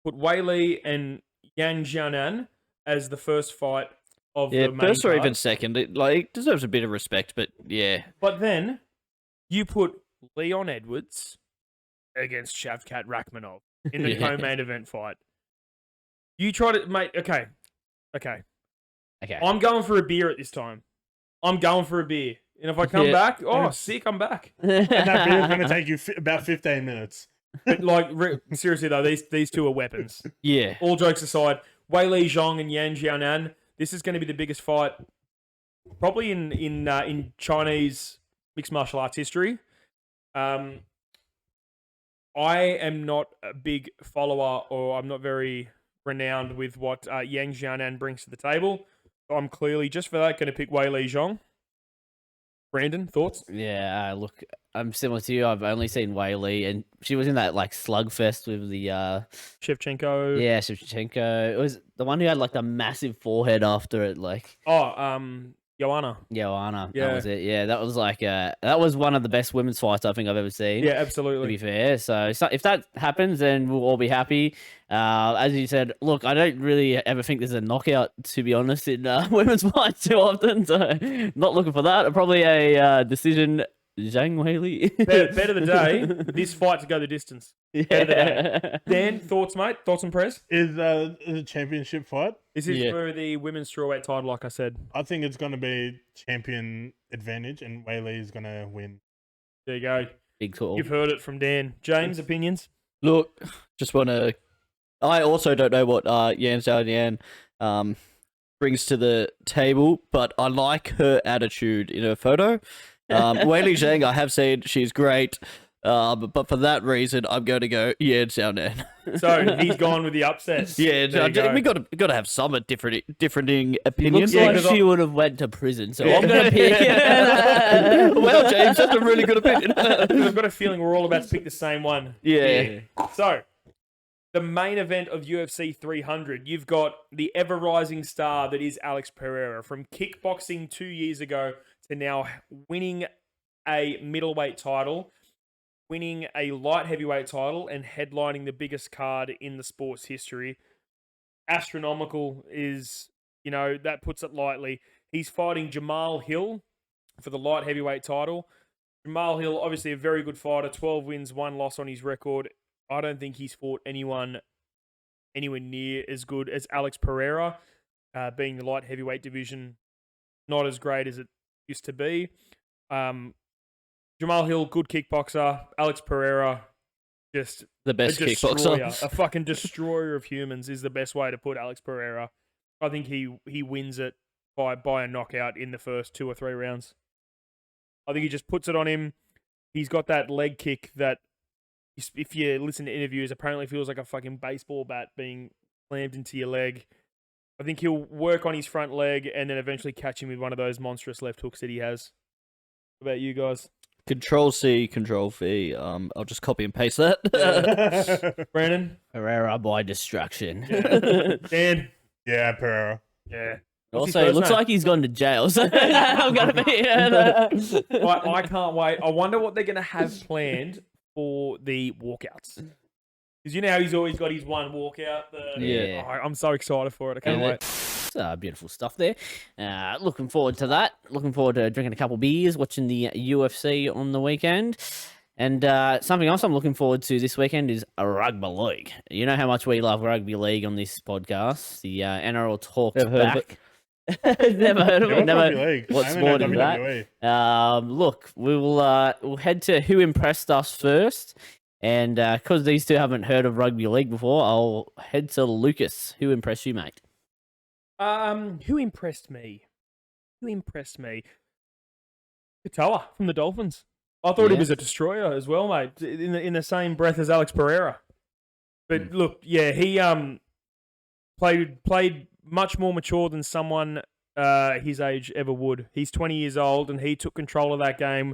Put Wei Li and Yang Jianan as the first fight of Yeah, the main first or card. even second. It deserves a bit of respect, but yeah. But then you put Leon Edwards against Shavkat Rakhmonov in the Yeah. co-main event fight. You try to, mate. Okay. Okay. I'm going for a beer at this time. I'm going for a beer, and if I come Yeah. back, sick, I'm back. And that beer is going to take you about 15 minutes. But like, seriously though, these two are weapons. Yeah. All jokes aside, Wei Li Zhang and Yan Jianan. This is going to be the biggest fight, probably in Chinese mixed martial arts history. I am not a big follower, or I'm not very renowned with what Yang Xiaonan brings to the table. So I'm clearly, just for that, going to pick Wei Li Zhong. Brandon, thoughts? Yeah, look, I'm similar to you. I've only seen Wei Li, and she was in that like slugfest with the Shevchenko. yeah, Shevchenko. It was the one who had like the massive forehead after it, like Joanna. Joanna. Yeah. That was it. Yeah, that was like that was one of the best women's fights I think I've ever seen. Yeah, To absolutely. be fair, so if that happens, then we'll all be happy. As you said, look, I don't really ever think there's a knockout, to be honest, in women's fights too often. So not looking for that. Probably a decision. Zhang Weili. Better the day. This fight to go the distance. Better the day. Yeah. Dan, thoughts, mate? Thoughts and press? Is a championship fight? This is Yeah. for the women's strawweight title, like I said. I think it's going to be champion advantage, and Wei Li is going to win. There you go. Big call. You've heard it from Dan. James, opinions? Look, just want to. I also don't know what Yan Xiaoyan brings to the table, but I like her attitude in her photo. Wei Li Zhang, I have seen she's great, but for that reason, I'm going to go Yan Xiaonan. So he's gone with the upset. Yeah, There you go. we got to have some differing Looks opinions. Yeah, like 'cause she would have went to prison, so Yeah. I'm gonna pick. Well, James, that's a really good opinion. I've got a feeling we're all about to pick the same one. Yeah. So, the main event of UFC 300, you've got the ever-rising star that is Alex Pereira, from kickboxing 2 years ago to now winning a middleweight title, winning a light heavyweight title, and headlining the biggest card in the sport's history. Astronomical is, that puts it lightly. He's fighting Jamal Hill for the light heavyweight title. Jamal Hill, obviously a very good fighter, 12 wins, 1 loss on his record. I don't think he's fought anyone anywhere near as good as Alex Pereira, being the light heavyweight division not as great as it used to be. Jamal Hill, good kickboxer. Alex Pereira, just The best a destroyer, kickboxer. a fucking destroyer of humans is the best way to put Alex Pereira. I think he wins it by a knockout in the first 2 or 3 rounds. I think he just puts it on him. He's got that leg kick that, if you listen to interviews, apparently feels like a fucking baseball bat being slammed into your leg. I think he'll work on his front leg and then eventually catch him with one of those monstrous left hooks that he has. What about you guys? Control C, Control V. I'll just copy and paste that. Brandon? Pereira by distraction. Dan? Yeah, Pereira. Yeah. What's his Also, it first looks name? like he's gone to jail. So I'm gonna be. I can't wait. I wonder what they're going to have planned for the walkouts. Because you know how he's always got his one walkout? Yeah. Oh, I'm so excited for it. I can't wait. Beautiful stuff there. Looking forward to that. Looking forward to drinking a couple beers, watching the UFC on the weekend. And something else I'm looking forward to this weekend is a rugby league. You know how much we love rugby league on this podcast. The NRL talks Never heard of back. Never heard of Yeah, it. what's Never. rugby league? What I haven't sport heard is that? WWE. Look, we'll head to who impressed us first. And because these two haven't heard of rugby league before, I'll head to Lucas. Who impressed you, mate? Who impressed me? Katoa from the Dolphins. I thought he Yeah. was a destroyer as well, mate. In the same breath as Alex Pereira. But look, yeah, he played much more mature than someone his age ever would. He's 20 years old, and he took control of that game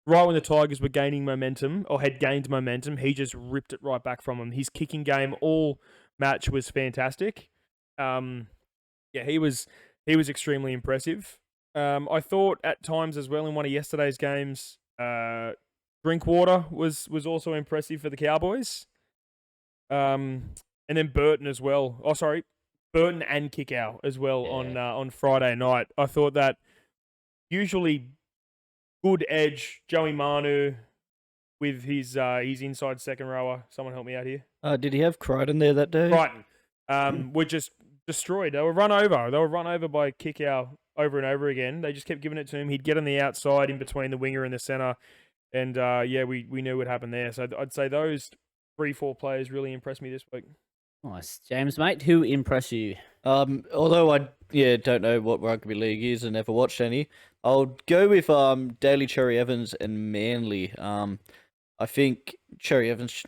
right when the Tigers were gaining momentum, or had gained momentum. He just ripped it right back from them. His kicking game all match was fantastic. Yeah, he was extremely impressive. I thought at times as well in one of yesterday's games, Drinkwater was also impressive for the Cowboys. And then Burton as well. Oh, sorry, Burton and Kickow as well on Friday night. I thought that usually good edge Joey Manu with his inside second rower. Someone help me out here. Did he have Crichton there that day? Brighton were just destroyed. They were run over. They were run over by Kickow over and over again. They just kept giving it to him. He'd get on the outside in between the winger and the centre. And, we knew what happened there. So I'd say those 3-4 players really impressed me this week. Nice. James, mate, who impressed you? Although I don't know what rugby league is and never watched any, I'll go with Daly Cherry Evans and Manly. I think Cherry Evans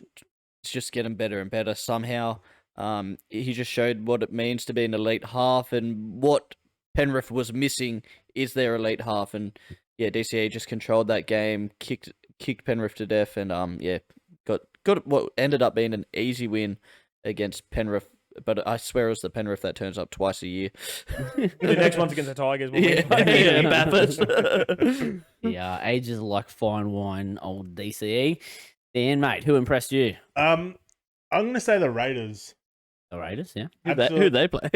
is just getting better and better somehow. He just showed what it means to be an elite half, and what Penrith was missing is their elite half. And yeah, DCE just controlled that game, kicked Penrith to death, and got what ended up being an easy win against Penrith. But I swear it was the Penrith that turns up twice a year. The next one's against the Tigers. Yeah, Bathurst. Yeah, ages like fine wine, old DCE. Dan, mate, who impressed you? I'm gonna say the Raiders. The Raiders, yeah. Who they play?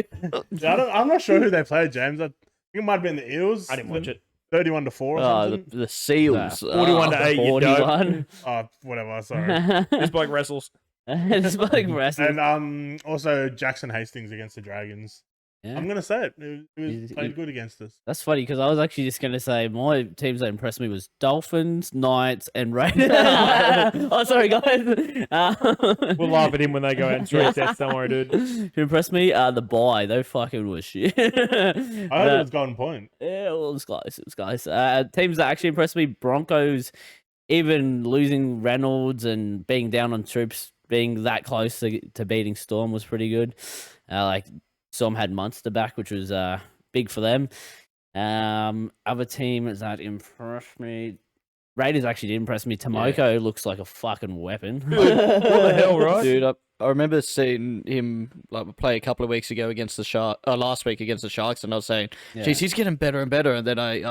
I'm not sure who they played, James. I think it might have been the Eels. I didn't watch it. 31-4 or Oh, something. the Seals. 41-8, you dope. 41. Oh, whatever. Sorry. This bloke wrestles. It's like wrestling. And also Jackson Hastings against the Dragons. Yeah. I'm gonna say it. It He- played good against us. That's funny because I was actually just going to say my teams that impressed me was Dolphins, Knights, and Raiders. Oh, sorry, guys. We'll laugh at him when they go out and straight sets. Don't worry, dude. Who impressed me? The bye. They fucking was shit. I heard it was Golden Point. Yeah, well, it was close. It was close. Teams that actually impressed me: Broncos, even losing Reynolds and being down on troops, being that close to beating Storm was pretty good. Storm had Munster back, which was big for them. Other teams that impressed me: Raiders actually did impress me. Tomoko looks like a fucking weapon. What the hell, right? Dude, I remember seeing him play a couple of weeks ago against the last week against the Sharks, and I was saying, geez, he's getting better and better. And then I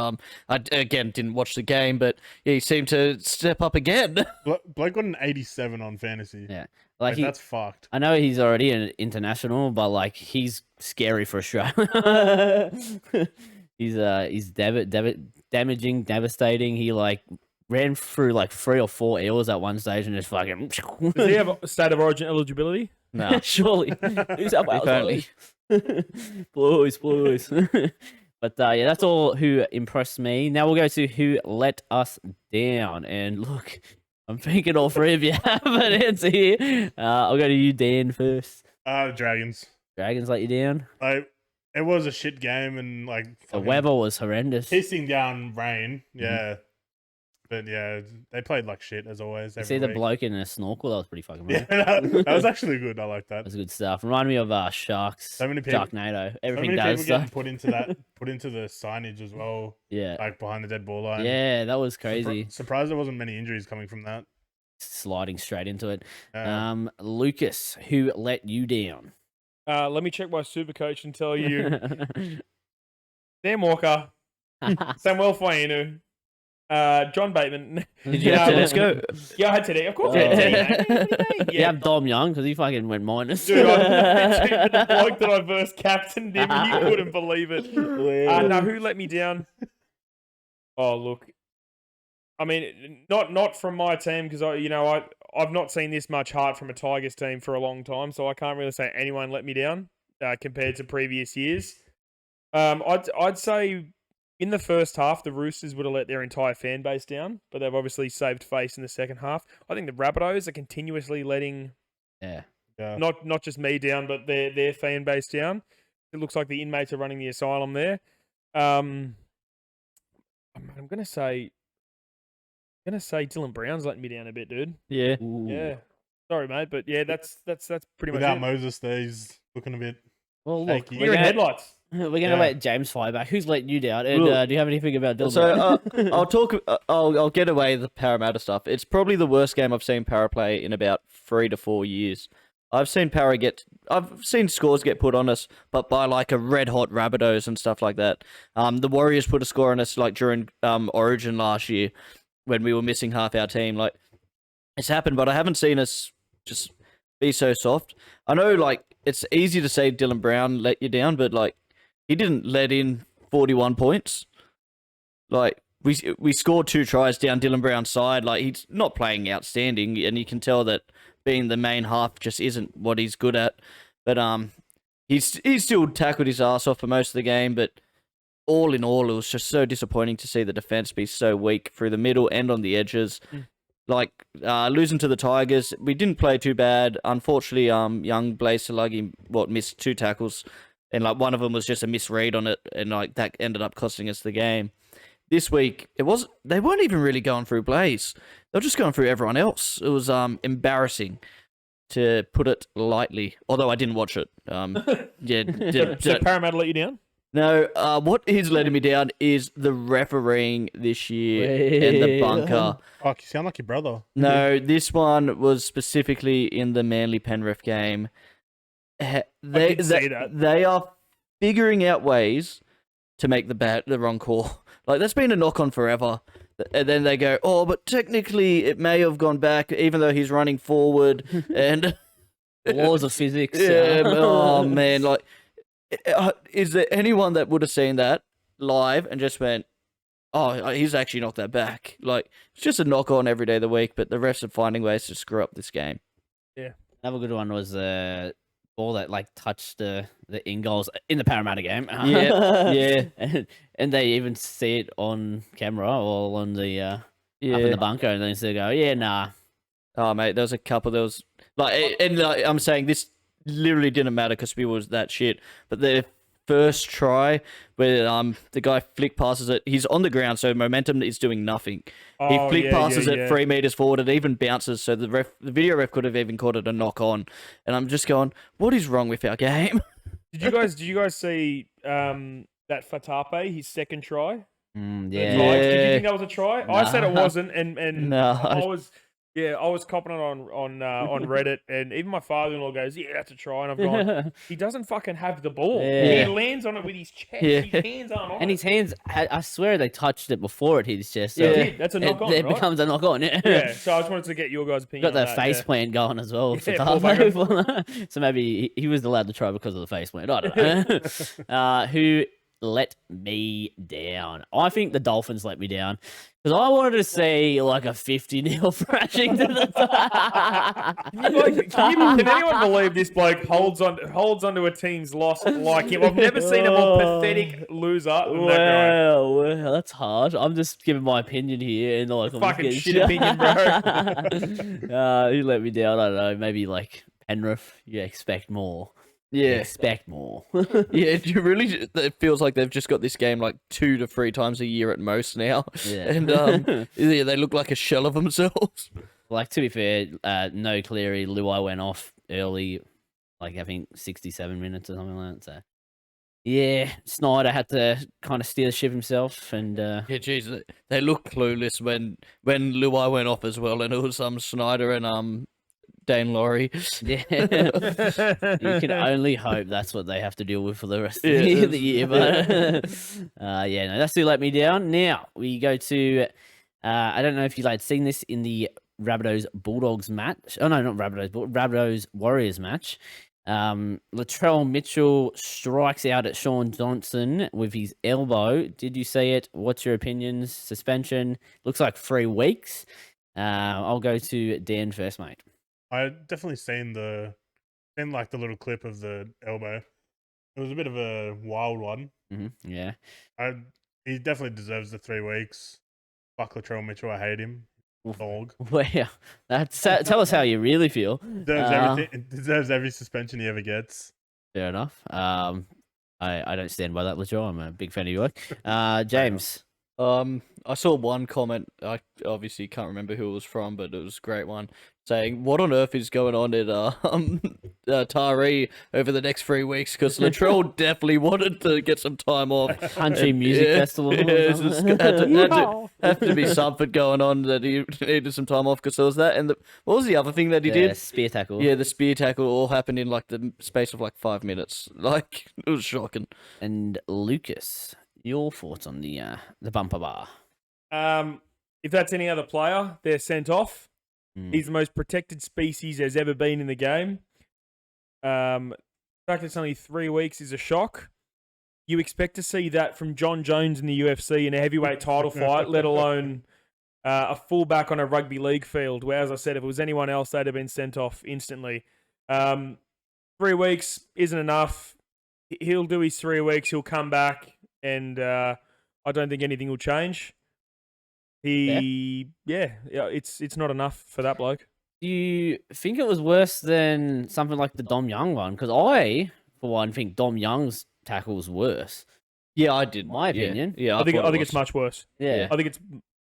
again didn't watch the game, but yeah, he seemed to step up again. Blake got an 87 on fantasy. Yeah, Like, that's fucked. I know he's already an international, but like he's scary for Australia. he's damaging, devastating. He like ran through like 3 or 4 eels at one stage and just fucking. Does he have a state of origin eligibility? No, Surely. Who's up Apparently. Blues. But yeah, that's all who impressed me. Now we'll go to who let us down. And look, I'm thinking all 3 of you have an answer here. I'll go to you, Dan, first. Dragons. Dragons let you down. Like, it was a shit game, and like The fucking weather was horrendous. pissing down rain. Yeah. But yeah, they played like shit as always. You Every see the week. bloke in a snorkel? That was pretty fucking Yeah, funny. that was actually good. I like that. That's good stuff. Reminded me of Sharks. So many people- Sharknado. So Everything many does people getting stuff. put into the signage as well, Yeah. like behind the dead ball line. Yeah, that was crazy. Surprised there wasn't many injuries coming from that. Sliding straight into it. Uh, Lucas, who let you down? Let me check my super coach and tell you. Dan Walker, Samuel Fainu, John Bateman. Did you Yeah, have let's go. Yeah, I had today. Of course, Oh. I had today. You Yeah, have Dom Young because he fucking went minus. dude, the bloke that I first captained him, you couldn't believe it. No, who let me down? Oh, look. I mean, not from my team because I've not seen this much heart from a Tigers team for a long time, so I can't really say anyone let me down compared to previous years. I'd say in the first half, the Roosters would have let their entire fan base down, but they've obviously saved face in the second half. I think the Rabbitohs are continuously letting Yeah. not just me down, but their fan base down. It looks like the inmates are running the asylum there. I'm gonna say Dylan Brown's letting me down a bit, dude. Yeah. Ooh. Yeah, sorry, mate, but yeah, that's pretty much without it. Moses, there he's looking a bit. Well, look, Shaky. You're in headlights. We're gonna Yeah. let James fire back. Who's letting you down? And Well, do you have anything about Dylan? So Brown? I'll talk. I'll get away the Parramatta stuff. It's probably the worst game I've seen Para play in about 3 to 4 years. I've seen scores get put on us, but by like a red hot Rabbitohs and stuff like that. The Warriors put a score on us like during Origin last year when we were missing half our team. Like it's happened, but I haven't seen us just be so soft. I know like it's easy to say Dylan Brown let you down, but like he didn't let in 41 points. Like we scored 2 tries down Dylan Brown's side. Like he's not playing outstanding, and you can tell that being the main half just isn't what he's good at. But he's still tackled his ass off for most of the game. But all in all, it was just so disappointing to see the defense be so weak through the middle and on the edges. Like losing to the Tigers, we didn't play too bad. Unfortunately, young Blaze Salagi missed 2 tackles, and like one of them was just a misread on it, and like that ended up costing us the game. this week they weren't even really going through Blaze. They were just going through everyone else. It was embarrassing, to put it lightly. Although I didn't watch it. So Parramatta let you down? No, what is letting me down is the refereeing this year and the bunker. Oh, you sound like your brother. No, this one was specifically in the Manly Penrith game. They are figuring out ways to make the wrong call. Like, that's been a knock on forever. And then they go, oh, but technically it may have gone back, even though he's running forward. And laws of physics. Yeah, oh man, like, is there anyone that would have seen that live and just went, oh, he's actually knocked that back? Like, it's just a knock on every day of the week, but the refs are finding ways to screw up this game. Yeah. Another good one was ball that like touched the in goals in the Parramatta game. Yeah. and they even see it on camera or on the up in the bunker, and then they go, yeah, nah. Oh mate, there was a couple. There was like I'm saying this literally didn't matter because we was that shit. But the first try where the guy flick passes it, he's on the ground, so momentum is doing nothing. He flick passes it 3 meters forward, it even bounces, so the video ref could have even called it a knock on. And I'm just going, what is wrong with our game? Did you guys see that Fatape, his second try? Yeah. Did you think that was a try? No. I said it wasn't, and No. I was copping it on Reddit, and even my father-in-law goes, "Yeah, that's a try." And I've gone, he doesn't fucking have the ball. Yeah. He lands on it with his chest. Yeah. His hands aren't on And it. his hands, I swear they touched it before it hit his chest. So It did. That's a knock on, it right? becomes a knock on. Yeah. Yeah. So I just wanted to get your guys' opinion. Got the on that, face plant going as well. Yeah, for Paul Tapo. So maybe he was allowed to try because of the face plant. I don't know. Who let me down? I think the Dolphins let me down because I wanted to see like a 50-0 thrashing to the Can anyone believe this bloke holds onto a team's loss like him? I've never seen a more pathetic loser than that guy. Well, that's hard. I'm just giving my opinion here, and like Fucking shit opinion, bro. Who let me down? I don't know. Maybe like Penrith. You expect more. You Yeah. expect more. Yeah, it feels like they've just got this game like 2 to 3 times a year at most now. Yeah. And yeah, they look like a shell of themselves. Like, to be fair, no Cleary, Luai went off early, like I think 67 minutes or something like that. So, yeah, Snyder had to kind of steer the ship himself, and Yeah, jeez, they look clueless when Luai went off as well, and it was Snyder and Dane Laurie. yeah, you can only hope that's what they have to deal with for the rest of the year. But yeah, no, that's who let me down. Now we go to, I don't know if you had seen this in the Rabbitohs Bulldogs match. Oh no, not Rabbitohs, but Rabbitohs Warriors match. Latrell Mitchell strikes out at Sean Johnson with his elbow. Did you see it? What's your opinions? Suspension looks like 3 weeks. I'll go to Dan first, mate. I definitely seen the little clip of the elbow. It was a bit of a wild one. Yeah. He definitely deserves the 3 weeks. Fuck Latrell Mitchell, I hate him. Dog. Well, tell us how you really feel. Deserves everything. Deserves every suspension he ever gets. Fair enough. I don't stand by that, Latrell. I'm a big fan of your work. James. I saw one comment. I obviously can't remember who it was from, but it was a great one, saying, "What on earth is going on at Taree over the next 3 weeks?" Because Latrell definitely wanted to get some time off. Country music festival. Yeah, it's just had to be something going on that he needed some time off because there was that. And what was the other thing that he did? Spear tackle. Yeah, the spear tackle all happened in like the space of like 5 minutes. Like, it was shocking. And Lucas, your thoughts on the bumper bar? If that's any other player, they're sent off. He's the most protected species there's ever been in the game. The fact it's only 3 weeks is a shock. You expect to see that from John Jones in the UFC in a heavyweight title fight, let alone a fullback on a rugby league field, where, as I said, if it was anyone else, they'd have been sent off instantly. 3 weeks isn't enough. He'll do his 3 weeks. He'll come back, and I don't think anything will change. It's not enough for that bloke. Do you think it was worse than something like the Dom Young one? Because I, for one, think Dom Young's tackle was worse. Yeah, I did. My opinion. Yeah, I think thought it it's was. much worse. Yeah. I think it's.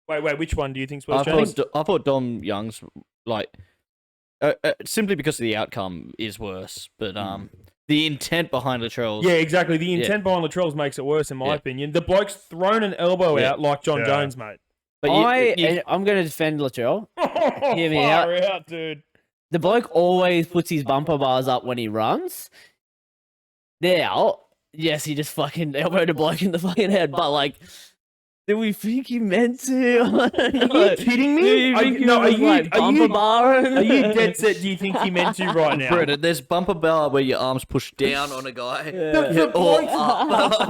Wait. Which one do you think's worse, James? I thought Dom Young's like simply because of the outcome is worse, but the intent behind Latrell's. Yeah, exactly. The intent behind Latrell's makes it worse, in my opinion. The bloke's thrown an elbow out like John Jones, mate. But I'm going to defend Latrell. Hear me out, dude. The bloke always puts his bumper bars up when he runs. Now, yes, he just fucking elbowed a bloke in the fucking head, but like, do we think he meant to? Are you kidding me? Do you think he was, like, bumper barring? Are you dead set? Do you think he meant to right now? Brendan, there's bumper bar where your arms push down on a guy. The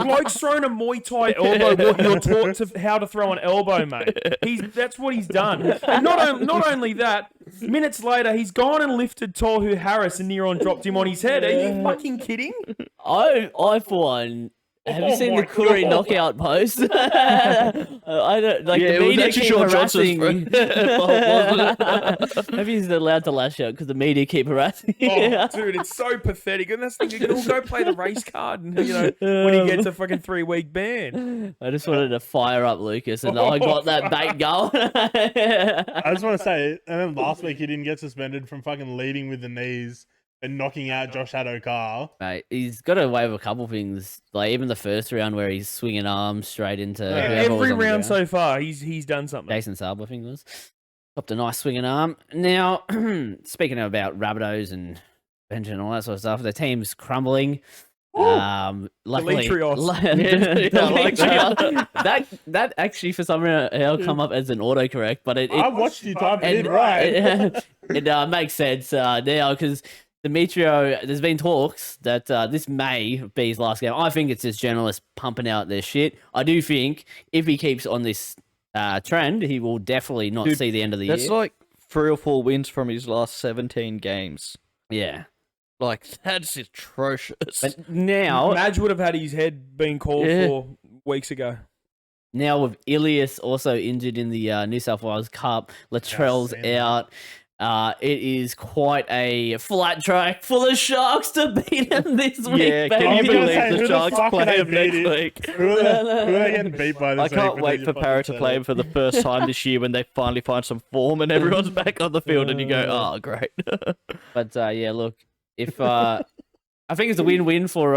bloke's thrown a Muay Thai elbow. What you're taught to how to throw an elbow, mate. That's what he's done. And not only that, minutes later, he's gone and lifted Tohu Harris and near on dropped him on his head. Are you fucking kidding? I for one. Have you seen the Curry knockout post? I don't like the media keep harassing. Maybe he's allowed to lash out because the media keep harassing. Oh, dude, it's so pathetic. And that's the thing. He'll go play the race card, and when he gets a fucking 3-week ban. I just wanted to fire up Lucas, and I got that bait going. I just want to say, and then last week he didn't get suspended from fucking leading with the knees and knocking out Josh Haddo-Carr. Mate, he's got away with a couple things, like even the first round where he's swinging arms straight into every round so far. He's done something. Jason Saab, I think it was. Popped a nice swinging arm. Now, speaking about Rabbitohs and bench and all that sort of stuff, the team's crumbling. Luckily, that actually for some reason it'll come up as an autocorrect, but I watched you type it right. It makes sense now because Demetrio, there's been talks that this may be his last game. I think it's just journalists pumping out their shit. I do think if he keeps on this trend, he will definitely not see the end of the year. That's like 3 or 4 wins from his last 17 games. Yeah. Like, that's atrocious. But now... Madge would have had his head being called for weeks ago. Now with Ilias also injured in the New South Wales Cup, Latrell's out. It is quite a flat track for the Sharks to beat them this week. Yeah, can you believe the Sharks play him next week? Who are they getting beat by this I can't wait for Parra to play him for the first time this year when they finally find some form and everyone's back on the field and you go, oh, great. But yeah, look, if I think it's a win-win for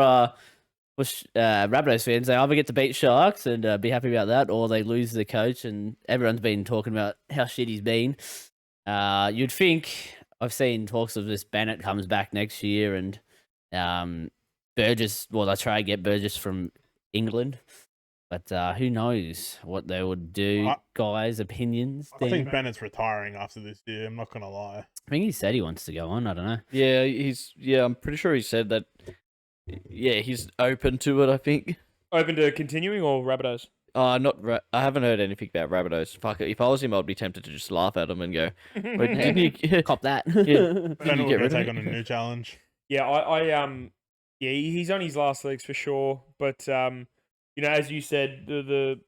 Rabbitohs fans. They either get to beat Sharks and be happy about that, or they lose the coach, and everyone's been talking about how shit he's been. You'd think, I've seen talks of this Bennett comes back next year and Burgess, well, they'll try to get Burgess from England, but who knows what they would do, guys, opinions. I think Bennett's retiring after this year, I'm not going to lie. I think he said he wants to go on, I don't know. Yeah, I'm pretty sure he said that, he's open to it, I think. Open to continuing or Rabbitohs? I haven't heard anything about Rabbitohs. Fuck it. If I was him, I'd be tempted to just laugh at him and go, "Wait, didn't you cop that?" Bennett will go take on a new challenge. Yeah, he's on his last legs for sure. But as you said, you're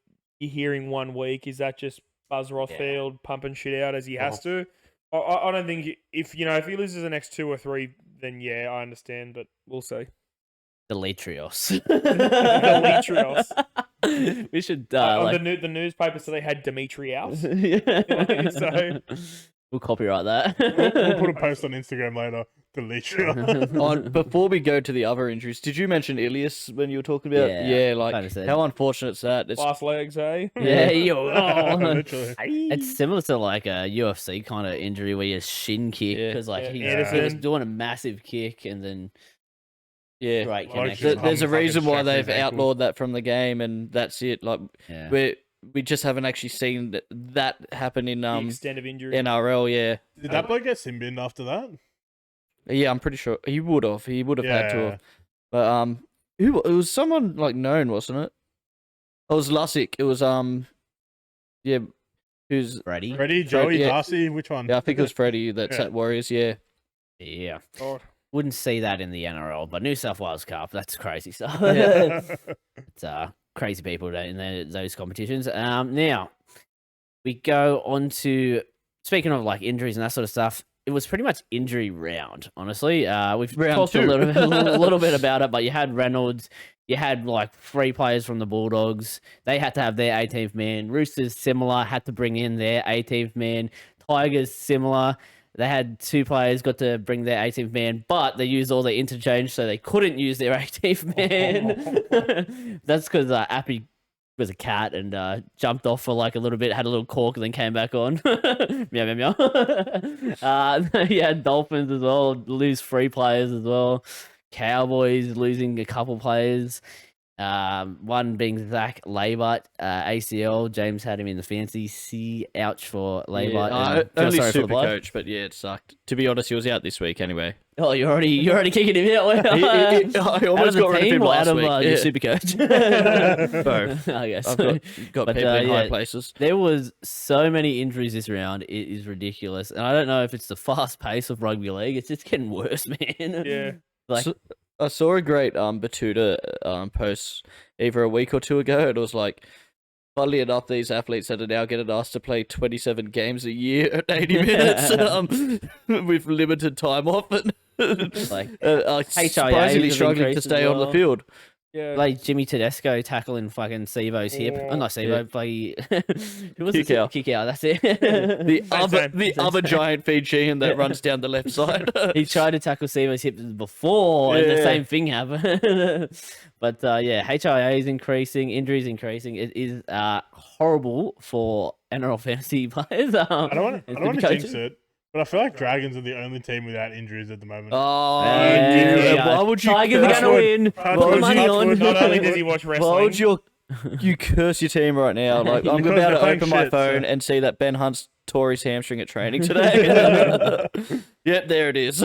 hearing 1 week. Is that just Buzz Rothfield pumping shit out as he has to? I don't think if he loses the next 2 or 3, then I understand. But we'll see. Demetrios. Demetrios. We should the newspaper, so they had Dimitri out. So we'll copyright that. We'll put a post on Instagram later. Demetrios. Before we go to the other injuries, did you mention Ilias when you were talking about? Yeah, like how unfortunate is that? Last legs, eh? Yeah, literally. It's similar to like a UFC kind of injury where you shin kick because he was doing a massive kick and then. Yeah, great connection. There's a reason why they've outlawed that from the game, and that's it. Like, we just haven't actually seen that happen in the extent of injury. NRL. Yeah, did that bloke get sin binned after that? Yeah, I'm pretty sure he would have. He would have had to have. But it was someone like known, wasn't it? It was Lussick. It was who's Freddie, Joey, Darcy. Which one? Yeah, I think it was Freddie. That's at Warriors. Yeah. God. Wouldn't see that in the NRL, but New South Wales Cup, that's crazy stuff. It's crazy people in those competitions. Now, we go on to, speaking of like injuries and that sort of stuff, it was pretty much injury round, honestly. We've talked a little bit about it, but you had Reynolds, you had like 3 players from the Bulldogs. They had to have their 18th man. Roosters, similar, had to bring in their 18th man. Tigers, similar. They had 2 players got to bring their 18th man, but they used all the interchange, so they couldn't use their 18th man. That's because Appy was a cat and jumped off for like a little bit, had a little cork, and then came back on. Meow, meow, meow. Yeah, Dolphins as well, lose 3 players as well. Cowboys losing a couple players. One being Zach Labart, ACL. James had him in the fantasy. See, ouch for Labart. Only super coach, but yeah, it sucked. To be honest, he was out this week anyway. Oh, you're already kicking him out. I almost got rid of him last week. Your super coach. Both. I guess. I've got people in high places. There was so many injuries this round. It is ridiculous, and I don't know if it's the fast pace of rugby league. It's just getting worse, man. Yeah. Like. I saw a great Batuta post either a week or 2 ago. It was like, funnily enough, these athletes that are now getting asked to play 27 games a year at 80 minutes with limited time off and surprisingly struggling to stay on the field. Yeah. Like Jimmy Tedesco tackling fucking Sivo's hip. Oh, not Sivo, bloody... Who was Kick out. Kick out, that's it. The other giant Fijian that runs down the left side. He tried to tackle Sivo's hip before, and the same thing happened. But yeah, HIA is increasing, injuries increasing. It is horrible for NRL fantasy players. I don't want to jinx it, but I feel like Dragons are the only team without injuries at the moment. Oh, yeah. Why would you? Tigers are going to win. Put money on. Not only does he watch wrestling. Why would you curse your team right now? Like I'm about to open my phone and see that Ben Hunt's tore his hamstring at training today. Yep, there it is.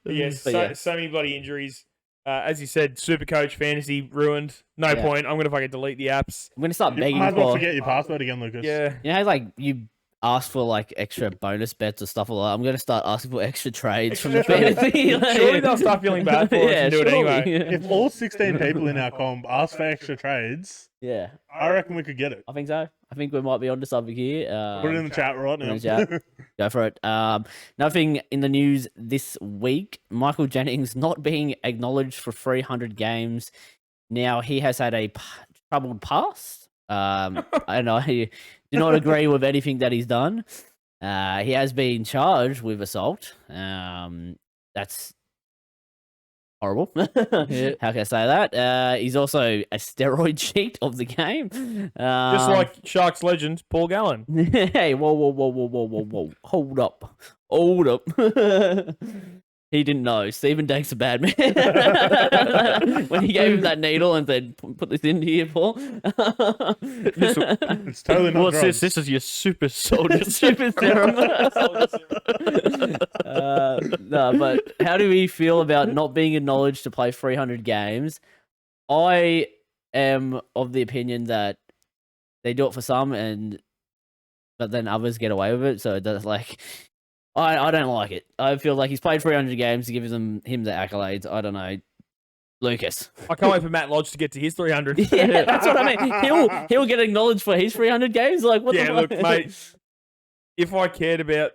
Yes, so many bloody injuries. As you said, Supercoach fantasy ruined. No point. I'm gonna fucking delete the apps. I'm gonna start begging You might as well for. forget your password again, Lucas. Yeah. You know, like you ask for like extra bonus bets or stuff like that. I'm gonna start asking for extra trades from the fantasy. Surely they'll start feeling bad for us and do it anyway. If all 16 people in our comp ask for extra trades, Yeah, I reckon we could get it. I think so. I think we might be onto something here. Put it in the chat right Put it in now. the chat. Go for it. Nothing in the news this week. Michael Jennings not being acknowledged for 300 games. Now he has had a troubled past. And I do not agree with anything that he's done. He has been charged with assault. That's horrible. Yeah. How can I say that? He's also a steroid cheat of the game. Just like Sharks legend Paul Gallen. Hey, whoa. Hold up. He didn't know. Stephen Dank's a bad man. When he gave him that needle and said, put this in here, Paul. It's totally not What's drugs. this? This is your super soldier. Super serum. No, but how do we feel about not being acknowledged to play 300 games? I am of the opinion that they do it for some, but then others get away with it. So it does like. I don't like it. I feel like he's played 300 games to give him the accolades. I don't know. Lucas. I can't wait for Matt Lodge to get to his 300. Yeah, that's what I mean. He'll get acknowledged for his 300 games. Like, what the Look, fuck? mate, if I cared about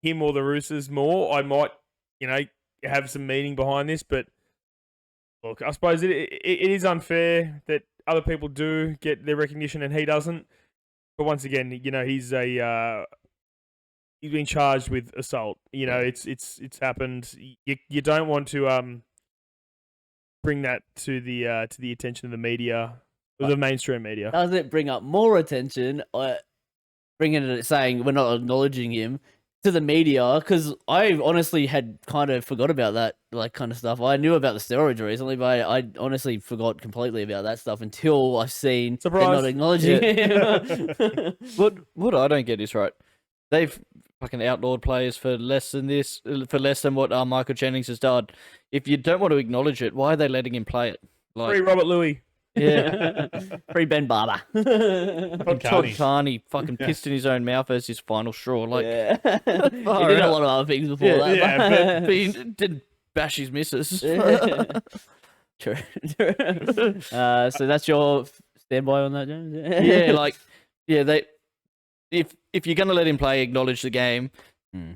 him or the Roosters more, I might, have some meaning behind this. But look, I suppose it is unfair that other people do get their recognition and he doesn't. But once again, he's been charged with assault. It's happened. You don't want to bring that to the attention of the media, or the mainstream media. Does it bring up more attention? Bringing it, saying we're not acknowledging him to the media, because I honestly had kind of forgot about that, like, kind of stuff. I knew about the steroids recently, but I honestly forgot completely about that stuff until I've seen they're not acknowledging him. What I don't get is right. They've fucking outlawed players for less than what Michael Jennings has done. If you don't want to acknowledge it, why are they letting him play it? Like, Free Robert Louis. Yeah. Free Ben Barber. Todd Carney fucking pissed in his own mouth as his final straw. Like, yeah. He did a lot of other things before that. Yeah, but he didn't bash his missus. True. So that's your standby on that, James? They if you're gonna let him play, acknowledge the game.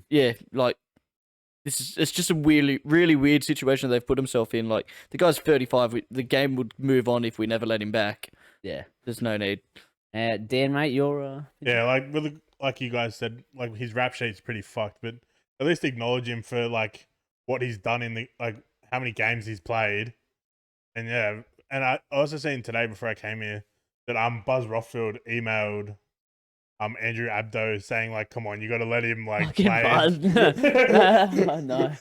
Yeah, like it's just a really weird situation they've put himself in. Like the guy's 35. The game would move on if we never let him back. Yeah. There's no need. Dan, mate, you're Yeah, like you guys said, like his rap sheet's pretty fucked, but at least acknowledge him for like what he's done in the like how many games he's played. And yeah, and I also seen today before I came here that Buzz Rothfield emailed Andrew Abdo saying like, come on, you got to let him like fucking play. Buzz. No,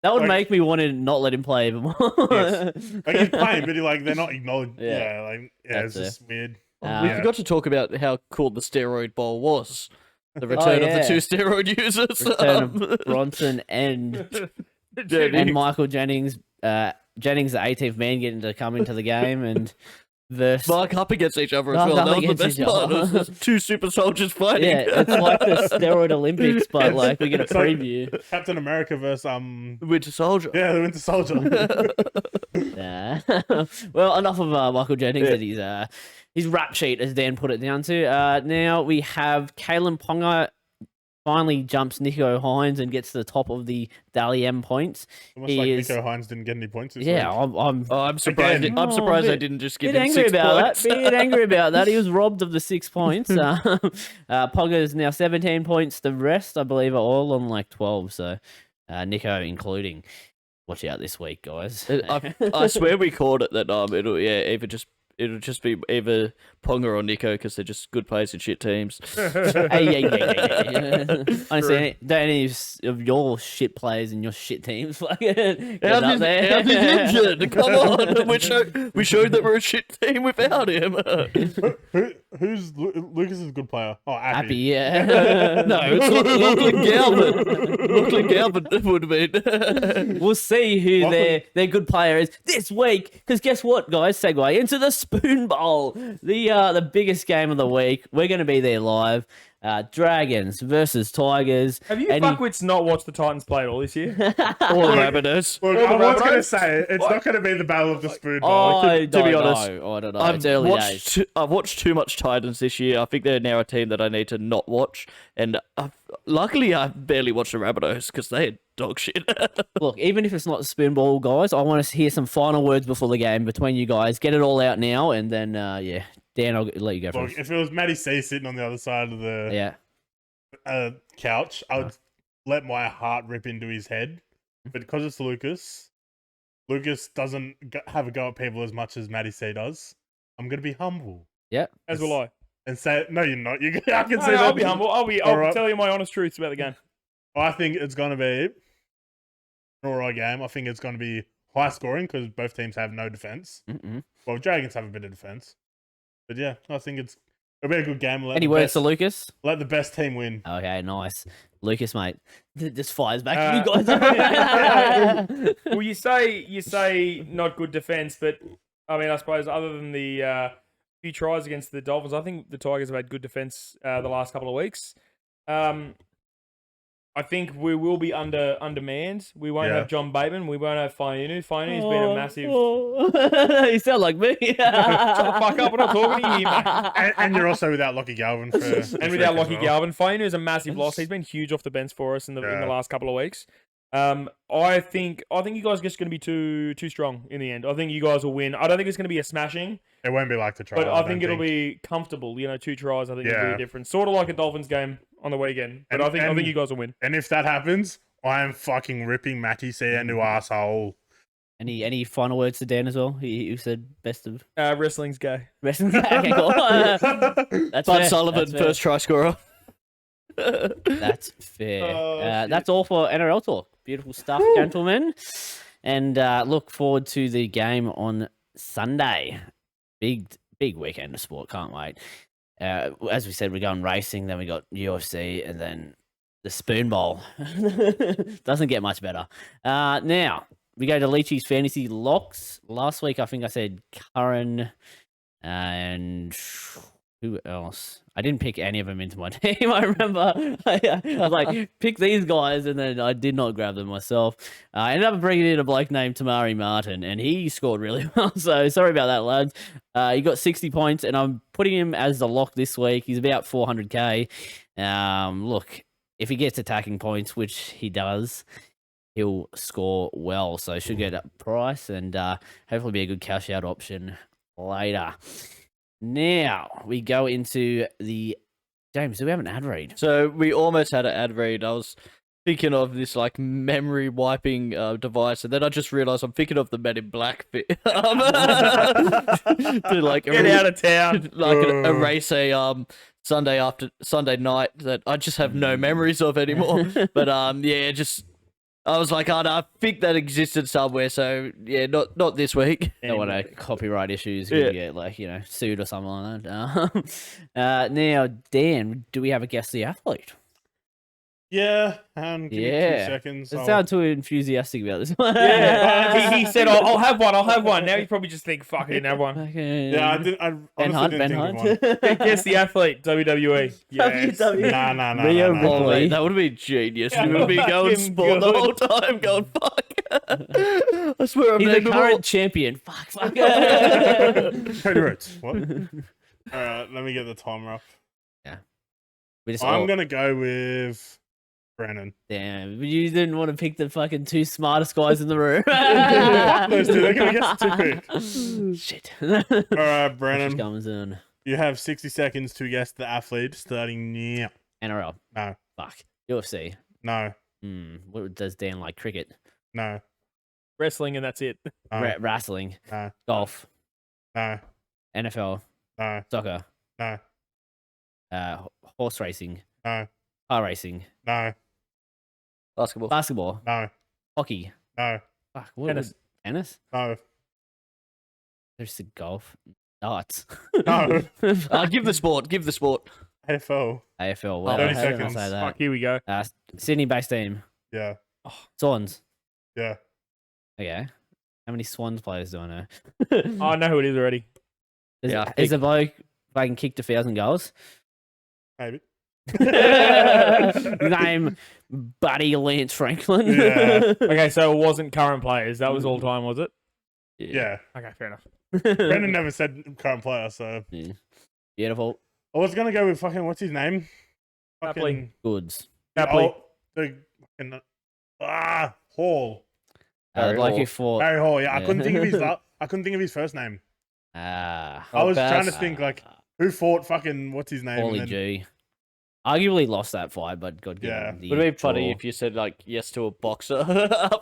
that would Like- make me want to not let him play even more. Yes. Like he's playing, but they're not acknowledged. Yeah. It's That's just weird. We Yeah. forgot to talk about how cool the steroid bowl was. The return of the yeah. 2 steroid users. Return of Bronson and Michael Jennings. Jennings, the 18th man, getting to come into the game and versus. Mark up against each other as Mark well. up That was the against best each part. other. It was just 2 super soldiers fighting. Yeah, it's like the steroid Olympics, but like we get a It's like- preview. Captain America versus Winter Soldier. the Winter Soldier. Nah. Well, enough of Michael Jennings and his rap sheet, as Dan put it down to. Now we have Kalen Ponga finally jumps Nico Hines and gets to the top of the Dally M points. Almost He like is- Nico Hines didn't get any points this Yeah, week. I'm surprised. Again. I'm Oh, surprised they bit- didn't just give bit him angry 6 about points. that. Bit angry about that. He was robbed of the 6 points. Ponga is now 17 points. The rest, I believe, are all on like 12. So Nico including. Watch out this week, guys. I swear we called it that. It'll just be either Ponga or Nico because they're just good players and shit teams. Hey, yeah. Honestly, don't any of your shit players and your shit teams get up How's there. he injured? Come on, we showed that we're a shit team without him. Who's Lucas is a good player? Oh, Happy, Appy. yeah. No, it's Lachlan Galvin. Lachlan Galvin would have been. We'll see who Welcome. their good player is this week. Because guess what, guys? Segue into the Spoonbowl, the biggest game of the week. We're going to be there live. Dragons versus Tigers. Have you Any- fuckwits not watched the Titans play at all this year? All the Rabbitohs. Look, All the I was going to Rabbitohs? say, it's not going to be the Battle of the Spoon Bowl. I to be don't honest, know. I don't know. It's early days. I've watched too much Titans this year. I think they're now a team that I need to not watch. And luckily, I barely watched the Rabbitohs because they had dog shit. Look, even if it's not the Spoonbowl, guys, I want to hear some final words before the game between you guys. Get it all out now, and then, Dan, I'll let you go Look, first. if it was Matty C sitting on the other side of the Yeah. couch, I would let my heart rip into his head. But because it's Lucas doesn't have a go at people as much as Matty C does. I'm going to be humble As will I. and say, no, you're not. I can No, see no, that. I'll be humble. I'll Alright. tell you my honest truths about the game. I think it's going to be an alright game. I think it's going to be high scoring because both teams have no defense. Mm-mm. Well, Dragons have a bit of defense. But yeah, I think it'll be a good game. Any words to Lucas? Let the best team win. Okay, nice. Lucas, mate, just fires back Uh, to you guys. Well, you say not good defense, but I mean, I suppose other than the few tries against the Dolphins, I think the Tigers have had good defense the last couple of weeks. I think we will be undermanned. We won't Yeah. have John Bateman. We won't have Fainu. Fainu's been a massive. You sound like me. Shut the fuck up! We're not talking to you, mate. And you're also without Lockie Galvin for this And week without as Lockie well. Galvin, Fainu is a massive loss. He's been huge off the bench for us in the Yeah. last couple of weeks. I think you guys are just going to be too strong in the end. I think you guys will win. I don't think it's going to be a smashing, It won't be like the trial. but I don't think it'll be comfortable. 2 tries. I think it'll be Yeah. a difference. Sort of like a Dolphins game on the weekend. But And- I think and- you guys will win. And if that happens, I am fucking ripping Matty C into asshole. Any final words to Dan as well? He said best of Wrestling's gay. wrestling. Okay, cool. That's Bud fair. Sullivan, That's fair. first try scorer. That's fair. Oh, shit. That's all for NRL talk. Beautiful stuff, gentlemen. And look forward to the game on Sunday. Big weekend of sport. Can't wait. As we said, we're going racing. Then we got UFC, and then the Spoonbowl. Doesn't get much better. Now we go to Leachy's fantasy locks. Last week, I think I said Curran and who else? I didn't pick any of them into my team. I remember I was like, pick these guys, and then I did not grab them myself. I ended up bringing in a bloke named Tamari Martin, and he scored really well. So sorry about that, lads. He got 60 points, and I'm putting him as the lock this week. He's about 400k. Look, if he gets attacking points, which he does, he'll score well. So should get a price and hopefully be a good cash out option later. Now we go into the James. Do we have an ad read? So we almost had an ad read. I was thinking of this like memory wiping device, and then I just realized I'm thinking of the Men in Black bit. To like Get out of town. like erase a Sunday night that I just have no memories of anymore. But yeah, just I was like, oh, no, I think that existed somewhere. So yeah, not this week. Don't want to copyright issues. Yeah. You get like sued or something like that. Now, Dan, do we have a guess the athlete? Yeah, give me 2 seconds. It sounds too enthusiastic about this one. Yeah, he said, I'll have one. I'll have one. Now you probably just think, fuck, I didn't have one. Yeah, I honestly didn't think of one. Guess the athlete, WWE. Yes. Nah. Rio Oh, Ripley. mate, that would be genius. We would be going sport the whole time, going fuck. I swear, He's I'm the named current champion. Fuck. Cody Rhodes. What? Alright, let me get the timer up. We just I'm gonna go with Brennan. Damn, you didn't want to pick the fucking two smartest guys in the room. Fuck those two, they're gonna guess too quick. Shit. Alright, Brennan. Comes in. You have 60 seconds to guess the athlete starting now. NRL. No. Fuck. UFC. No. What does Dan like? Cricket. No. Wrestling, and that's it. No. Wrestling. No. Golf. No. NFL. No. Soccer. No. Horse racing. No. Car racing. No. basketball. Basketball. No. Hockey. No. Fuck. What Tennis. Tennis? No. There's the golf. Darts. No. Give the sport. Give the sport. AFL. AFL. Well, 30 how did I seconds. say that? Fuck, here we go. Sydney-based team. Yeah. Swans. Yeah. Okay. How many Swans players do I know? Oh, I know who it is already. Is the bloke fucking kicked 1,000 goals? Maybe. Name Buddy Lance Franklin. Yeah. Okay, so it wasn't current players. That was all time, was it? Yeah. Okay, fair enough. Brendan never said current player, so Yeah. Beautiful. I was gonna go with fucking what's his name? Tapley. Goods. Tapley. The fucking Hall. I'd like you for. Barry Hall. Yeah, I Yeah. couldn't think of his I couldn't think of his first name. I was trying to think like who fought fucking what's his name? Paulie and then- G. Arguably lost that fight, but God give Yeah. him the Would it be funny draw. if you said like yes to a boxer? Boxer.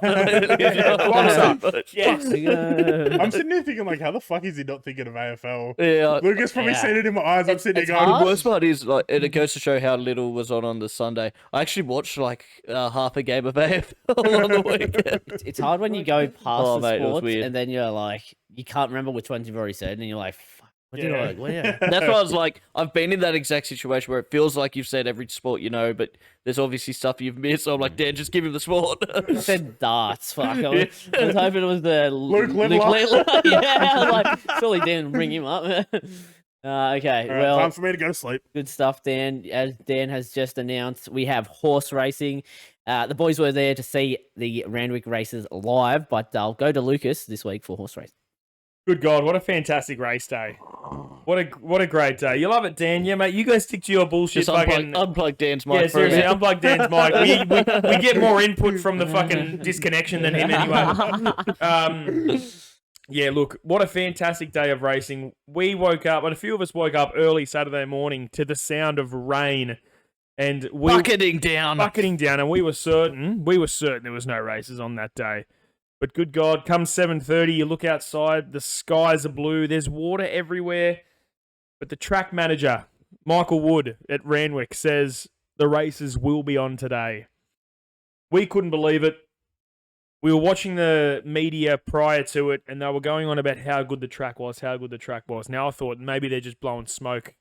Yes. I'm sitting there thinking like, how the fuck is he not thinking of AFL? Yeah. Lucas probably Yeah. seen it in my eyes. I'm sitting there it's going, hard. The worst part is like, and it goes to show how little was on the Sunday. I actually watched like half a game of AFL on the weekend. It's hard when you go past Oh, the mate, it was sports weird. and then you're like, you can't remember which ones you've already said, and you're like, fuck, what did I? What did I? That's why I was like, I've been in that exact situation where it feels like you've said every sport you know, but there's obviously stuff you've missed. So I'm like, Dan, just give him the sport. I said darts. Fuck. I was hoping it was the Luke Littler. Yeah, I was like, surely Dan bring him up. Okay, All right, well, time for me to go to sleep. good stuff, Dan. As Dan has just announced, we have horse racing. The boys were there to see the Randwick races live, but I'll go to Lucas this week for horse racing. Good God, what a fantastic race day. What a great day. You love it, Dan. Yeah, mate, you guys stick to your bullshit Just fucking... unplug Dan's mic Yeah, for a seriously, minute. unplug Dan's mic. We get more input from the fucking disconnection than him anyway. Yeah, look, what a fantastic day of racing. We woke up, and a few of us woke up early Saturday morning to the sound of rain. And we Bucketing down. and we were certain there was no races on that day. But good God, come 7:30, you look outside, the skies are blue, there's water everywhere. But the track manager, Michael Wood at Randwick, says the races will be on today. We couldn't believe it. We were watching the media prior to it, and they were going on about how good the track was. Now I thought maybe they're just blowing smoke,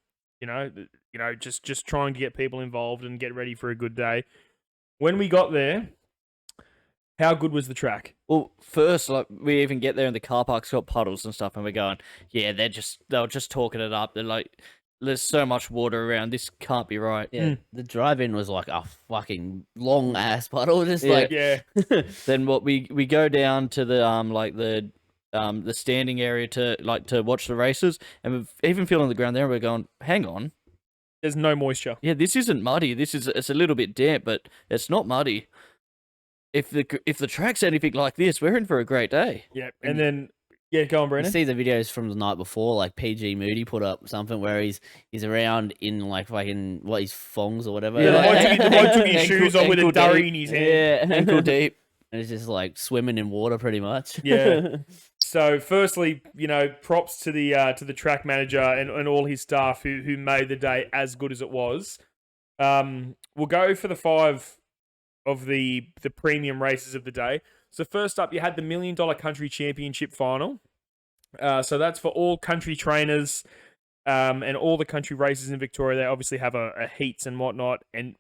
just trying to get people involved and get ready for a good day. When we got there, how good was the track? Well, first, like we even get there and the car park's got puddles and stuff, and we're going, yeah, they were just talking it up. They're like, there's so much water around. This can't be right. Yeah, the drive-in was like a fucking long ass puddle, just Yeah. like Yeah. Then what we go down to the standing area to watch the races, and we've even feel on the ground there, and we're going, hang on, There's no moisture. yeah, this isn't muddy. It's a little bit damp, but it's not muddy. if the track's anything like this, we're in for a great day. Yeah, and then go on, You Brendan. see the videos from the night before, like PG Moody put up something where he's around in like fucking his thongs or whatever. Yeah, Like, the bloke took his shoes off with a ankle durry deep. in his hand. yeah, Ankle deep. and it's just like swimming in water pretty much. Yeah. So, firstly, props to the track manager and all his staff who made the day as good as it was. We'll go for the 5 of the premium races of the day. So first up, you had the $1 Million Country Championship final. So that's for all country trainers and all the country races in Victoria. They obviously have a heats and whatnot. And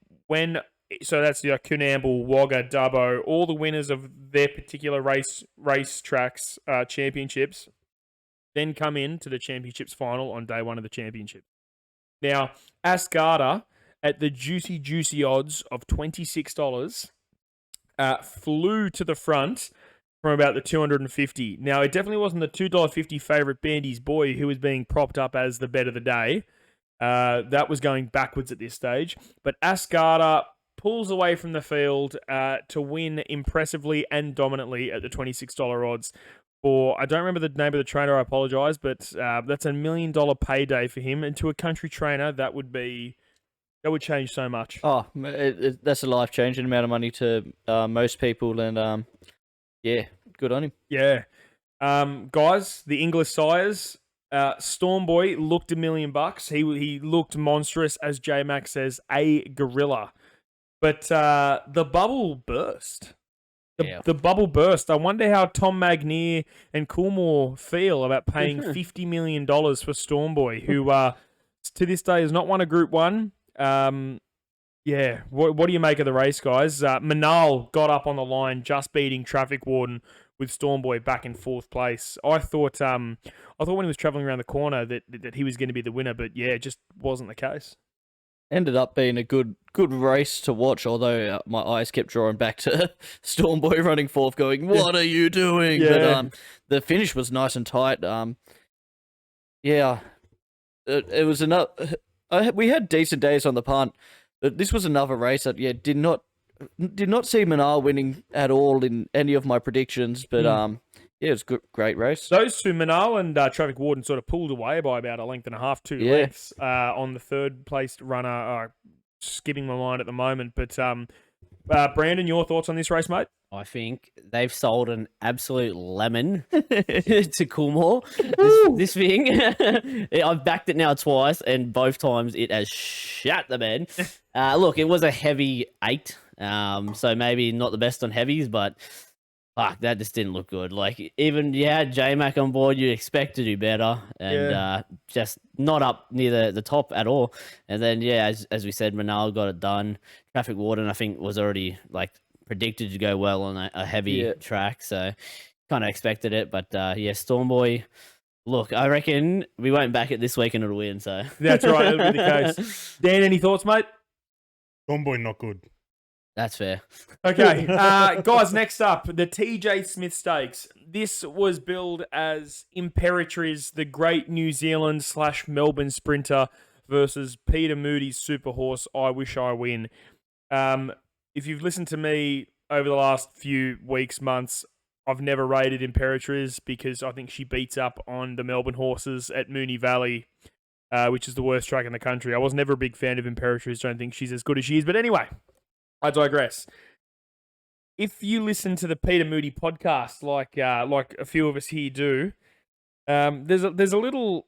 so that's the Coonamble, Wagga, Dubbo, all the winners of their particular race tracks championships, then come in to the championships final on day 1 of the championship. Now, Ascarta, at the juicy odds of $26, flew to the front from about the 250. Now, it definitely wasn't the $2.50 favourite Bandy's Boy who was being propped up as the bet of the day. That was going backwards at this stage. But Ascarta pulls away from the field to win impressively and dominantly at the $26 odds. I don't remember the name of the trainer, I apologise, but that's $1 million payday for him. And to a country trainer, that would change so much. Oh, that's a life-changing amount of money to most people, and yeah, good on him. Yeah. Guys, the English sires, Stormboy looked $1 million. He looked monstrous, as J-Mac says, a gorilla. But the bubble burst. The bubble burst. I wonder how Tom Magnier and Coolmore feel about paying $50 million for Stormboy, who to this day has not won a Group 1. Yeah, what do you make of the race, guys? Manal got up on the line, just beating Traffic Warden with Stormboy back in 4th place. I thought when he was travelling around the corner that he was going to be the winner, but yeah, it just wasn't the case. Ended up being a good race to watch, although my eyes kept drawing back to Stormboy running 4th, going, "What are you doing?" Yeah. But the finish was nice and tight. Yeah, it was enough. We had decent days on the punt, but this was another race that did not see Manal winning at all in any of my predictions. But it was a great race. Those two, Manal and Traffic Warden, sort of pulled away by about a length and a half, 2 lengths on the 3rd placed runner. Skipping my mind at the moment, but Brandon, your thoughts on this race, mate? I think they've sold an absolute lemon to Coolmore. This thing, I've backed it now twice, and both times it has shut the bed. Look, it was a heavy 8, so maybe not the best on heavies, but fuck, that just didn't look good. Like, even you had J-Mac on board, you'd expect to do better, and just not up near the top at all. And then, as we said, Manal got it done. Traffic Warden, I think, was already like predicted to go well on a heavy track, so kind of expected it. But Stormboy, look, I reckon we won't back it this week and it'll win. So that's right, that'll be the case. Dan, any thoughts, mate? Stormboy not good. That's fair. Okay, guys, next up, the TJ Smith Stakes. This was billed as Imperatriz, the great New Zealand / Melbourne sprinter, versus Peter Moody's super horse, I Wish I Win. If you've listened to me over the last few weeks, months, I've never rated Imperatriz because I think she beats up on the Melbourne horses at Moonee Valley, which is the worst track in the country. I was never a big fan of Imperatriz. Don't think she's as good as she is. But anyway, I digress. If you listen to the Peter Moody podcast, like a few of us here do, there's a little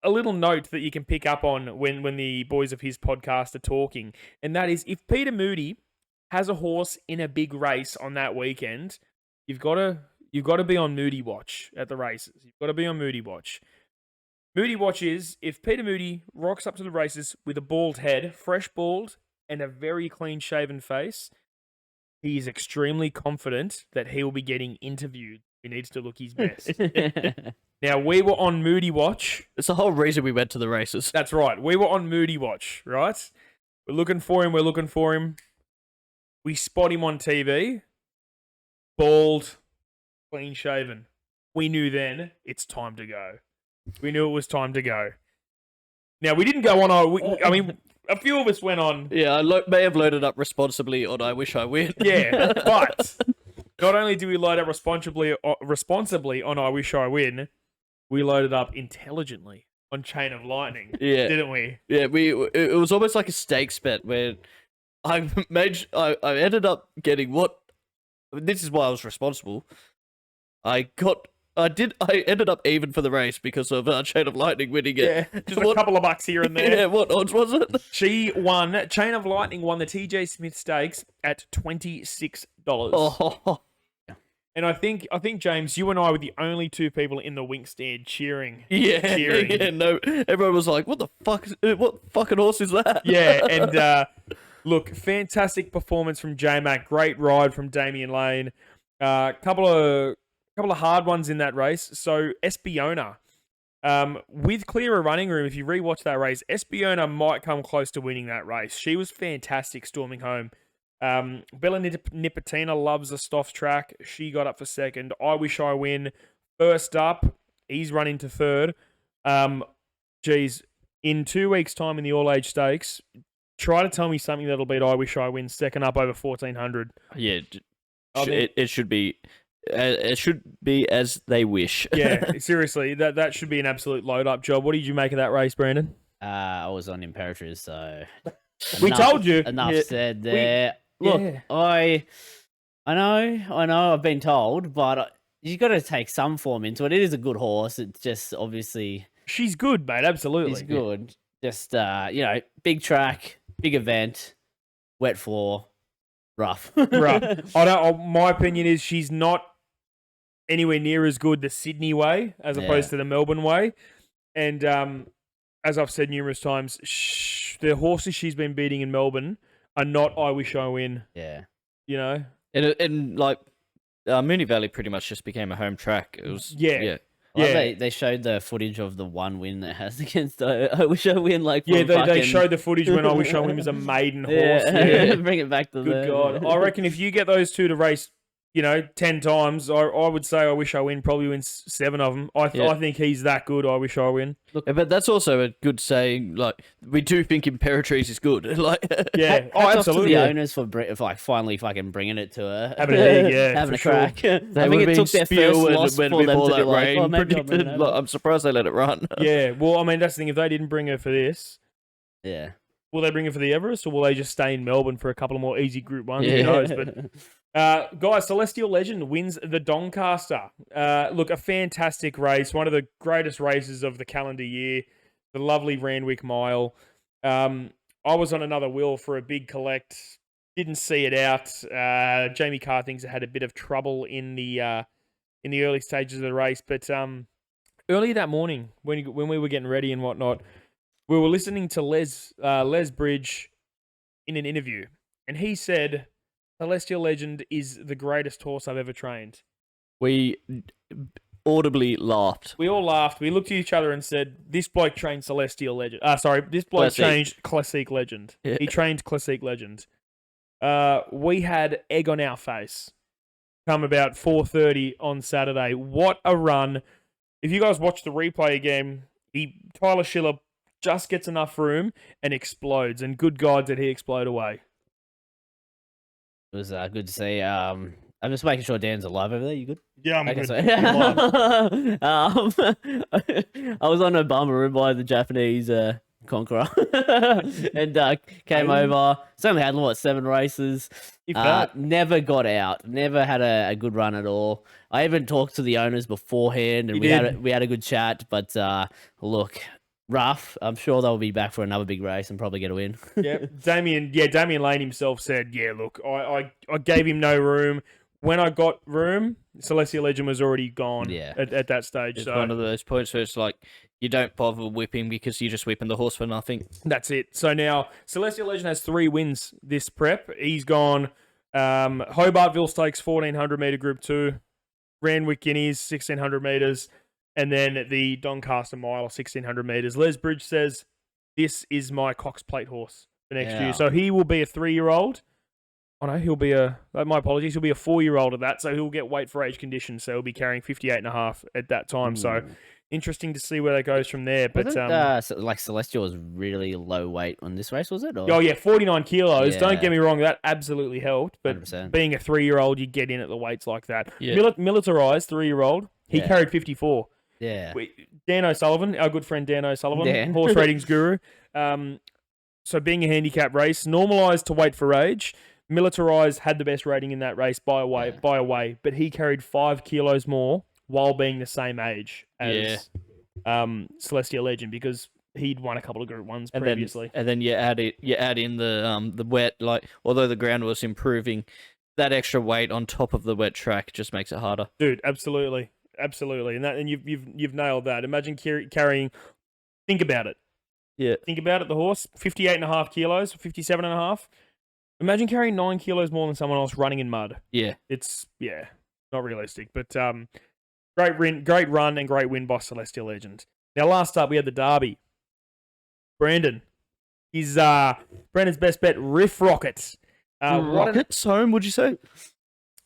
note that you can pick up on when the boys of his podcast are talking, and that is, if Peter Moody has a horse in a big race on that weekend, you've got to be on Moody watch at the races. You've got to be on Moody watch. Moody watch is if Peter Moody rocks up to the races with a bald head, fresh bald, and a very clean-shaven face, he is extremely confident that he will be getting interviewed. He needs to look his best. Now, we were on Moody watch. It's the whole reason we went to the races. That's right. We were on Moody watch, right? We're looking for him. We spot him on TV. Bald, clean-shaven. We knew then it's time to go. We knew it was time to go. Now, we didn't go on a few of us went on. Yeah, I may have loaded up responsibly on I Wish I Win. Yeah, but not only do we load up responsibly on I Wish I Win, we loaded up intelligently on Chain of Lightning. Yeah. Didn't we? Yeah, it was almost like a stakes bet where I ended up getting what. This is why I was responsible. I ended up even for the race because of Chain of Lightning winning it. Yeah, just a couple of bucks here and there. Yeah, what odds was it? She won. Chain of Lightning won the TJ Smith Stakes at $26. Oh, And I think James, you and I were the only two people in the wink stand cheering. yeah, Cheering. yeah. No, everyone was like, "What the fuck? What fucking horse is that?" Yeah, and look, fantastic performance from J-Mac. Great ride from Damian Lane. Couple of hard ones in that race. So Espiona, with clearer running room, if you rewatch that race, Espiona might come close to winning that race. She was fantastic storming home. Bella Nipotina loves the Stoffs track. She got up for second. I Wish I Win first up. He's running to third. Geez, in 2 weeks' time in the All-Age Stakes, try to tell me something that'll beat I Wish I Win second up over 1,400. Yeah, it should be. It should be as they wish. Yeah, seriously, that should be an absolute load-up job. What did you make of that race, Brandon? I was on Imperatrice, so We told you. Enough Yeah. said there. Look, Yeah. I know. I've been told, but you got to take some form into it. It is a good horse. It's just obviously She's good, mate. Absolutely. it's good. Just big track, big event, wet floor, rough. Right. My opinion is she's not anywhere near as good the Sydney way as opposed to the Melbourne way. And as I've said numerous times, the horses she's been beating in Melbourne are not I Wish I Win. Yeah. You know? And like Moonee Valley pretty much just became a home track. It was Yeah. Well, Yeah. they showed the footage of the one win that has against I Wish I Win. Like Yeah, from they fucking- showed the footage when I Wish I Win was a maiden horse. Yeah, Yeah. bring it back to Good the God. I reckon if you get those two to race, 10 times, I would say I Wish I Win probably wins 7 of them. I think he's that good, I Wish I Win. Yeah, but that's also a good saying. Like, we do think Imperatrice is good. Like, Yeah. Hats Oh, off to absolutely. the owners for like finally fucking bringing it to her, Having a dig, yeah, having a for sure. crack. I they think would it have took their been first spew loss when for them before to be that like, rain oh, maybe I'll bring predicted. it Like, over. I'm surprised they let it run. Yeah. Well, I mean, that's the thing. If they didn't bring her for this, Yeah, will they bring her for the Everest or will they just stay in Melbourne for a couple of more easy Group 1s? Who knows? But guys, Celestial Legend wins the Doncaster. Look, a fantastic race. One of the greatest races of the calendar year. The lovely Randwick Mile. I was on another wheel for a big collect. Didn't see it out. Jamie Carthings had a bit of trouble in the early stages of the race. But early that morning, when we were getting ready and whatnot, we were listening to Les Bridge in an interview. And he said, Celestial Legend is the greatest horse I've ever trained. We audibly laughed. We all laughed. We looked at each other and said, this bloke trained Celestial Legend. This bloke Classic. trained Classic Legend. Yeah. He trained Classic Legend. We had egg on our face come about 4:30 on Saturday. What a run. If you guys watch the replay again, Tyler Schiller just gets enough room and explodes. And good God, did he explode away. it was good to see. I'm just making sure Dan's alive over there. You good? Yeah, I'm Okay, good. so- I'm live. I was on a bummer by the Japanese conqueror and came Hey. over. It's only had 7 races. If that. Never got out. Never had a good run at all. I even talked to the owners beforehand, and You we had a good chat. But look, rough. I'm sure they'll be back for another big race and probably get a win. Damian Lane himself said, yeah, look, I gave him no room. When I got room, Celestial Legend was already gone Yeah. at that stage. It's So one of those points where it's like, you don't bother whipping because you're just whipping the horse for nothing. that's it. So now Celestial Legend has 3 wins this prep. He's gone Hobartville Stakes 1400 meter Group 2, Randwick Guineas 1600 meters, and then the Doncaster Mile 1600 meters. Les Bridge says this is my Cox Plate horse for next Yeah. year. So he will be a 3-year-old. Oh no, he'll be my apologies, he'll be a 4-year-old at that, so he'll get weight for age conditions, so he'll be carrying 58.5 at that time. So interesting to see where that goes from there. But like Celestial was really low weight on this race, was it? Or? oh yeah, 49 kilos. Yeah. Don't get me wrong, that absolutely helped. But 100%. being a 3-year-old, you get in at the weights like that. Yeah. Militarized 3-year-old, he Yeah. carried 54. Yeah. Dan O'Sullivan, our good friend Dan O'Sullivan, Dan. horse ratings guru. So being a handicap race, normalised to weight for age, Militarized had the best rating in that race by a way, but he carried 5 kilos more while being the same age as Celestial Legend because he'd won a couple of Group 1s previously. And then you add in the wet, like although the ground was improving, that extra weight on top of the wet track just makes it harder. Dude, absolutely, and you've nailed that. Imagine carrying. Think about it. Yeah. Think about it. The horse, 58.5 kilos, 57.5. Imagine carrying 9 kilos more than someone else running in mud. Yeah. It's not realistic. But great run and great win by Celestial Legend. Now last up we had the Derby. Brandon's best bet, Riff Rocket. Rockets home, would you say?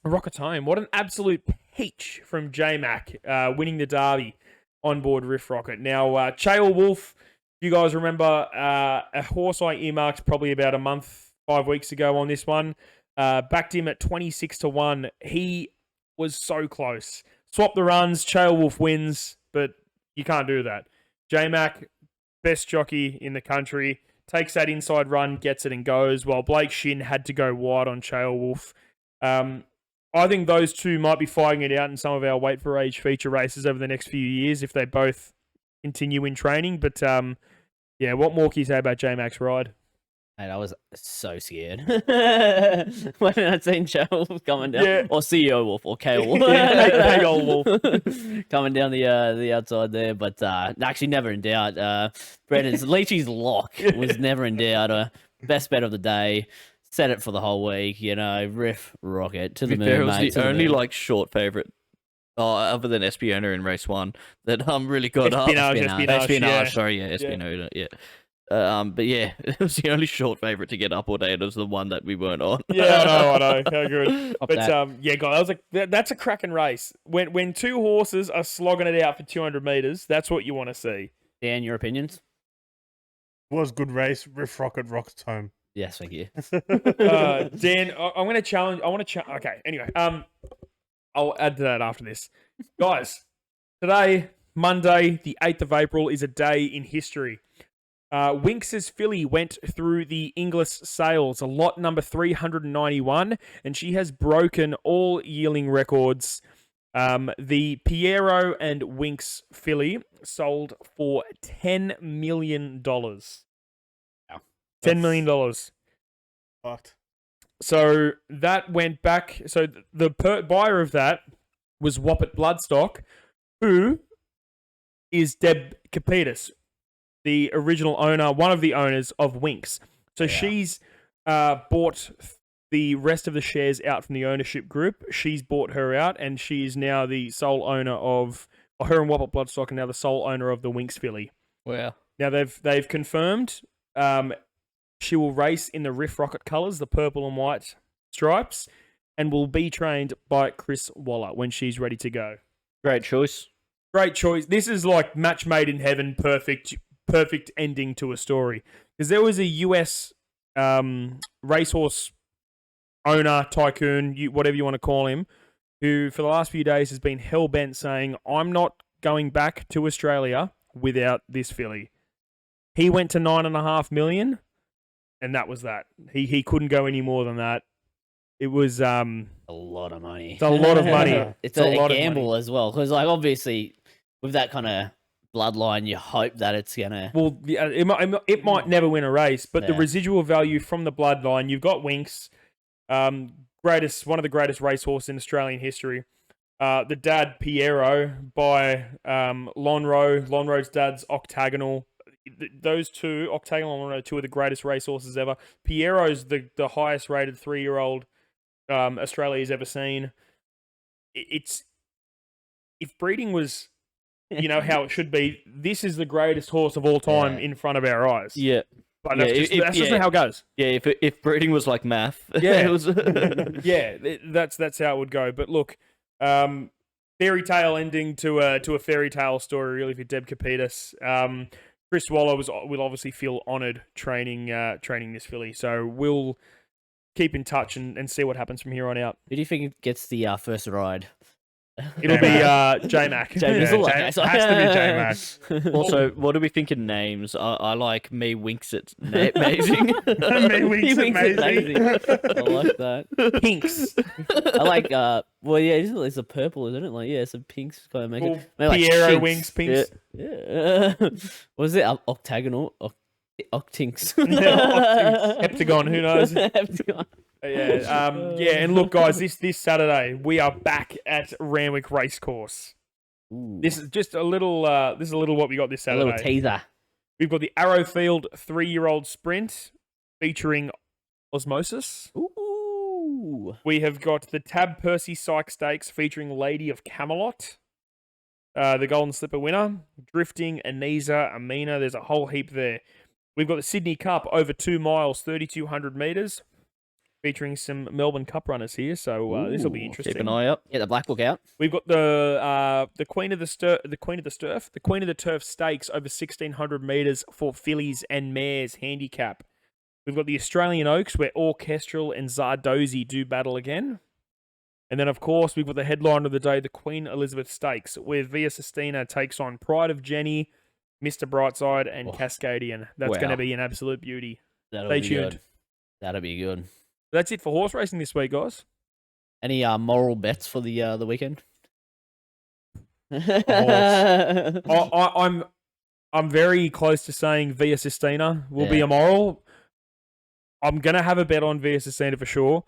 Rockets home. What an absolute peach from J-Mac, winning the Derby on board Riff Rocket. Now, Chael Wolf, you guys remember a horse I earmarked probably about a month, 5 weeks ago on this one. Backed him at 26-1. He was so close. Swap the runs, Chael Wolf wins, but you can't do that. J-Mac, best jockey in the country, takes that inside run, gets it and goes, while Blake Shin had to go wide on Chael Wolf. I think those two might be fighting it out in some of our weight for age feature races over the next few years if they both continue in training. But what more can you say about J-Mac's ride? Mate, I was so scared when I seen Joe Wolf coming down, or CEO Wolf, or KO Wolf, Hey, old Wolf, coming down the outside there. But actually, never in doubt. Brennan's Leachy's lock was never in doubt. Best bet of the day. Set it for the whole week. Riff Rocket to the moon, It was mate. the only short favourite. Other than Espiona in race 1 that really got up. Espionage, sorry, Espionage, yeah. But yeah, it was the only short favourite to get up all day. It was the one that we weren't on. Yeah, I know. How good. Up But that. guys, that's a cracking race. When two horses are slogging it out for 200 meters, that's what you want to see. Dan, your opinions? Was good race. Riff Rocket Rockets home. Yes, thank you. Dan, I'm going to challenge. Okay. Anyway, I'll add to that after this, guys. Today, Monday, the 8th of April, is a day in history. Winx's filly went through the Inglis sales, lot number 391, and she has broken all yearling records. The Piero and Winx filly sold for $10 million. Wow. $10 million. Fucked. So that went back. So the buyer of that was Woppet Bloodstock, who is Deb Capetis, the original owner, one of the owners of Winx. So she's bought the rest of the shares out from the ownership group. She's bought her out, and she is now the sole owner of her and Woppet Bloodstock, are now the sole owner of the Winx filly. Wow. Now they've confirmed she will race in the Riff Rocket colours, the purple and white stripes, and will be trained by Chris Waller when she's ready to go. Great choice. Great choice. This is like match made in heaven, perfect ending to a story. Because there was a US racehorse owner, tycoon, whatever you want to call him, who for the last few days has been hell-bent saying, I'm not going back to Australia without this filly. He went to $9.5 million, and that was that. He couldn't go any more than that. It was A lot of money. It's a lot of money. It's a a lot of gamble money. as well, because obviously with that kind of bloodline, you hope that it's gonna. Well, yeah, it might never win a race, but the Yeah. residual value from the bloodline, you've got Winx, one of the greatest racehorses in Australian history. The dad Piero by Lonhro. Lonhro's dad's Octagonal. Those two, Octagonal and Lonhro, two of the greatest racehorses ever. Piero's the highest rated 3-year-old Australia's ever seen. It's if breeding was, how it should be. This is the greatest horse of all time Yeah. in front of our eyes. Yeah. But that's just not how it goes. Yeah, if breeding was like math, Yeah. it was. Yeah, that's how it would go. But look, fairy tale ending to a fairy tale story, really, for Deb Kapitas. Chris Waller will obviously feel honoured training this filly. So we'll keep in touch and see what happens from here on out. Who do you think gets the first ride? It'll be J-Mac. James Yeah, Miller. has to be J-Mac. Also, what do we think in names? I like Me Winks It amazing. Me Winks It amazing. I like that. Pinks. I like, well, yeah, it's a purple, isn't it? Like, yeah, some pinks kind of make Well, it. Maybe like Piero chinks. Winks, pinks. Yeah. What was it? Octagonal? Octinks. Heptagon, who knows? Heptagon. And look, guys, this Saturday we are back at Randwick Racecourse. Ooh, This is just a little. This is a little what we got this a Saturday. little teaser. We've got the Arrowfield 3-year-old sprint featuring Osmosis. Ooh. We have got the Tab Percy Syke Stakes featuring Lady of Camelot. The Golden Slipper winner, Drifting, Anisa, Amina. There's a whole heap there. We've got the Sydney Cup over 2 miles, 3,200 metres, featuring some Melbourne Cup runners here. So this will be Ooh, interesting. Keep an eye out. Get the black book out. We've got the Queen of the Turf Stakes over 1,600 metres for fillies and mares handicap. We've got the Australian Oaks where Orchestral and Zardozi do battle again. And then, of course, we've got the headline of the day, the Queen Elizabeth Stakes, where Via Sistina takes on Pride of Jenny, Mr. Brightside, and Cascadian. That's Wow. going to be an absolute beauty. That'll Stay be tuned. good. That'll be good. That's it for horse racing this week, guys. Any moral bets for the weekend? I'm very close to saying Via Sistina will be Yeah. a moral. I'm going to have a bet on Via Sistina for sure.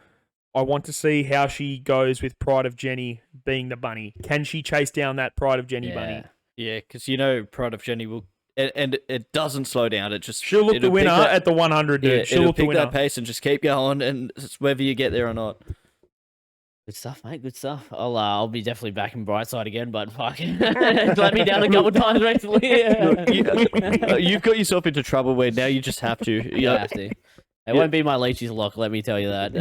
I want to see how she goes with Pride of Jenny being the bunny. Can she chase down that Pride of Jenny bunny? Yeah, because Pride of Jenny will, and it doesn't slow down. It just She'll look the it'll pick winner that- at the 100, dude. Yeah, She'll it'll look the pick winner. that pace and just keep going, and it's whether you get there or not. Good stuff, mate. Good stuff. I'll be definitely back in Brightside again, but fucking it's let me down a couple times recently. Look, you've got yourself into trouble where now you just have to. You have to. It won't be my Leachy's lock, let me tell you that.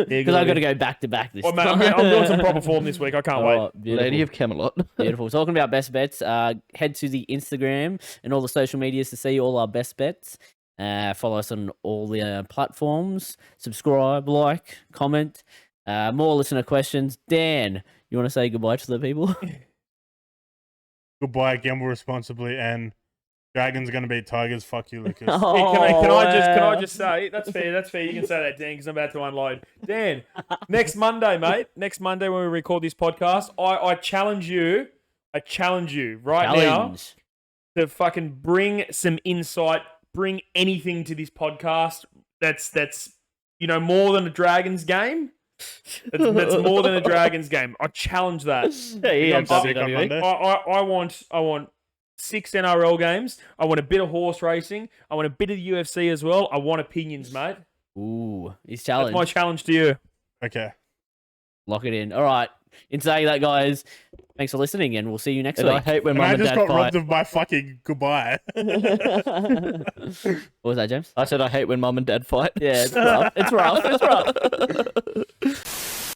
Because I've got to go back to back this Well, mate, time. I'm doing some proper form this week. I can't wait. Oh, beautiful. Lady of Camelot. Beautiful. Talking about best bets, head to the Instagram and all the social medias to see all our best bets. Follow us on all the platforms. Subscribe, like, comment. More listener questions. Dan, you want to say goodbye to the people? Goodbye, gamble responsibly, and Dragons gonna beat Tigers. Fuck you, Lucas. Hey, can I just say that's fair? That's fair. You can say that, Dan, because I'm about to unload. Dan, next Monday, mate. Next Monday when we record this podcast, I challenge you. Right now to fucking bring some insight, bring anything to this podcast. That's more than a Dragons game. That's more than a Dragons game. I challenge that. Yeah, I'm sick on Monday. I want 6 NRL games. I want a bit of horse racing. I want a bit of the UFC as well. I want opinions, mate. Ooh, he's That's challenged. my challenge to you. Okay. Lock it in. All right. In saying that, guys, thanks for listening, and we'll see you next And I week. hate when And mum I and just dad got fight. robbed of my fucking goodbye. What was that, James? I said I hate when mum and dad fight. Yeah, it's rough. It's rough. It's rough.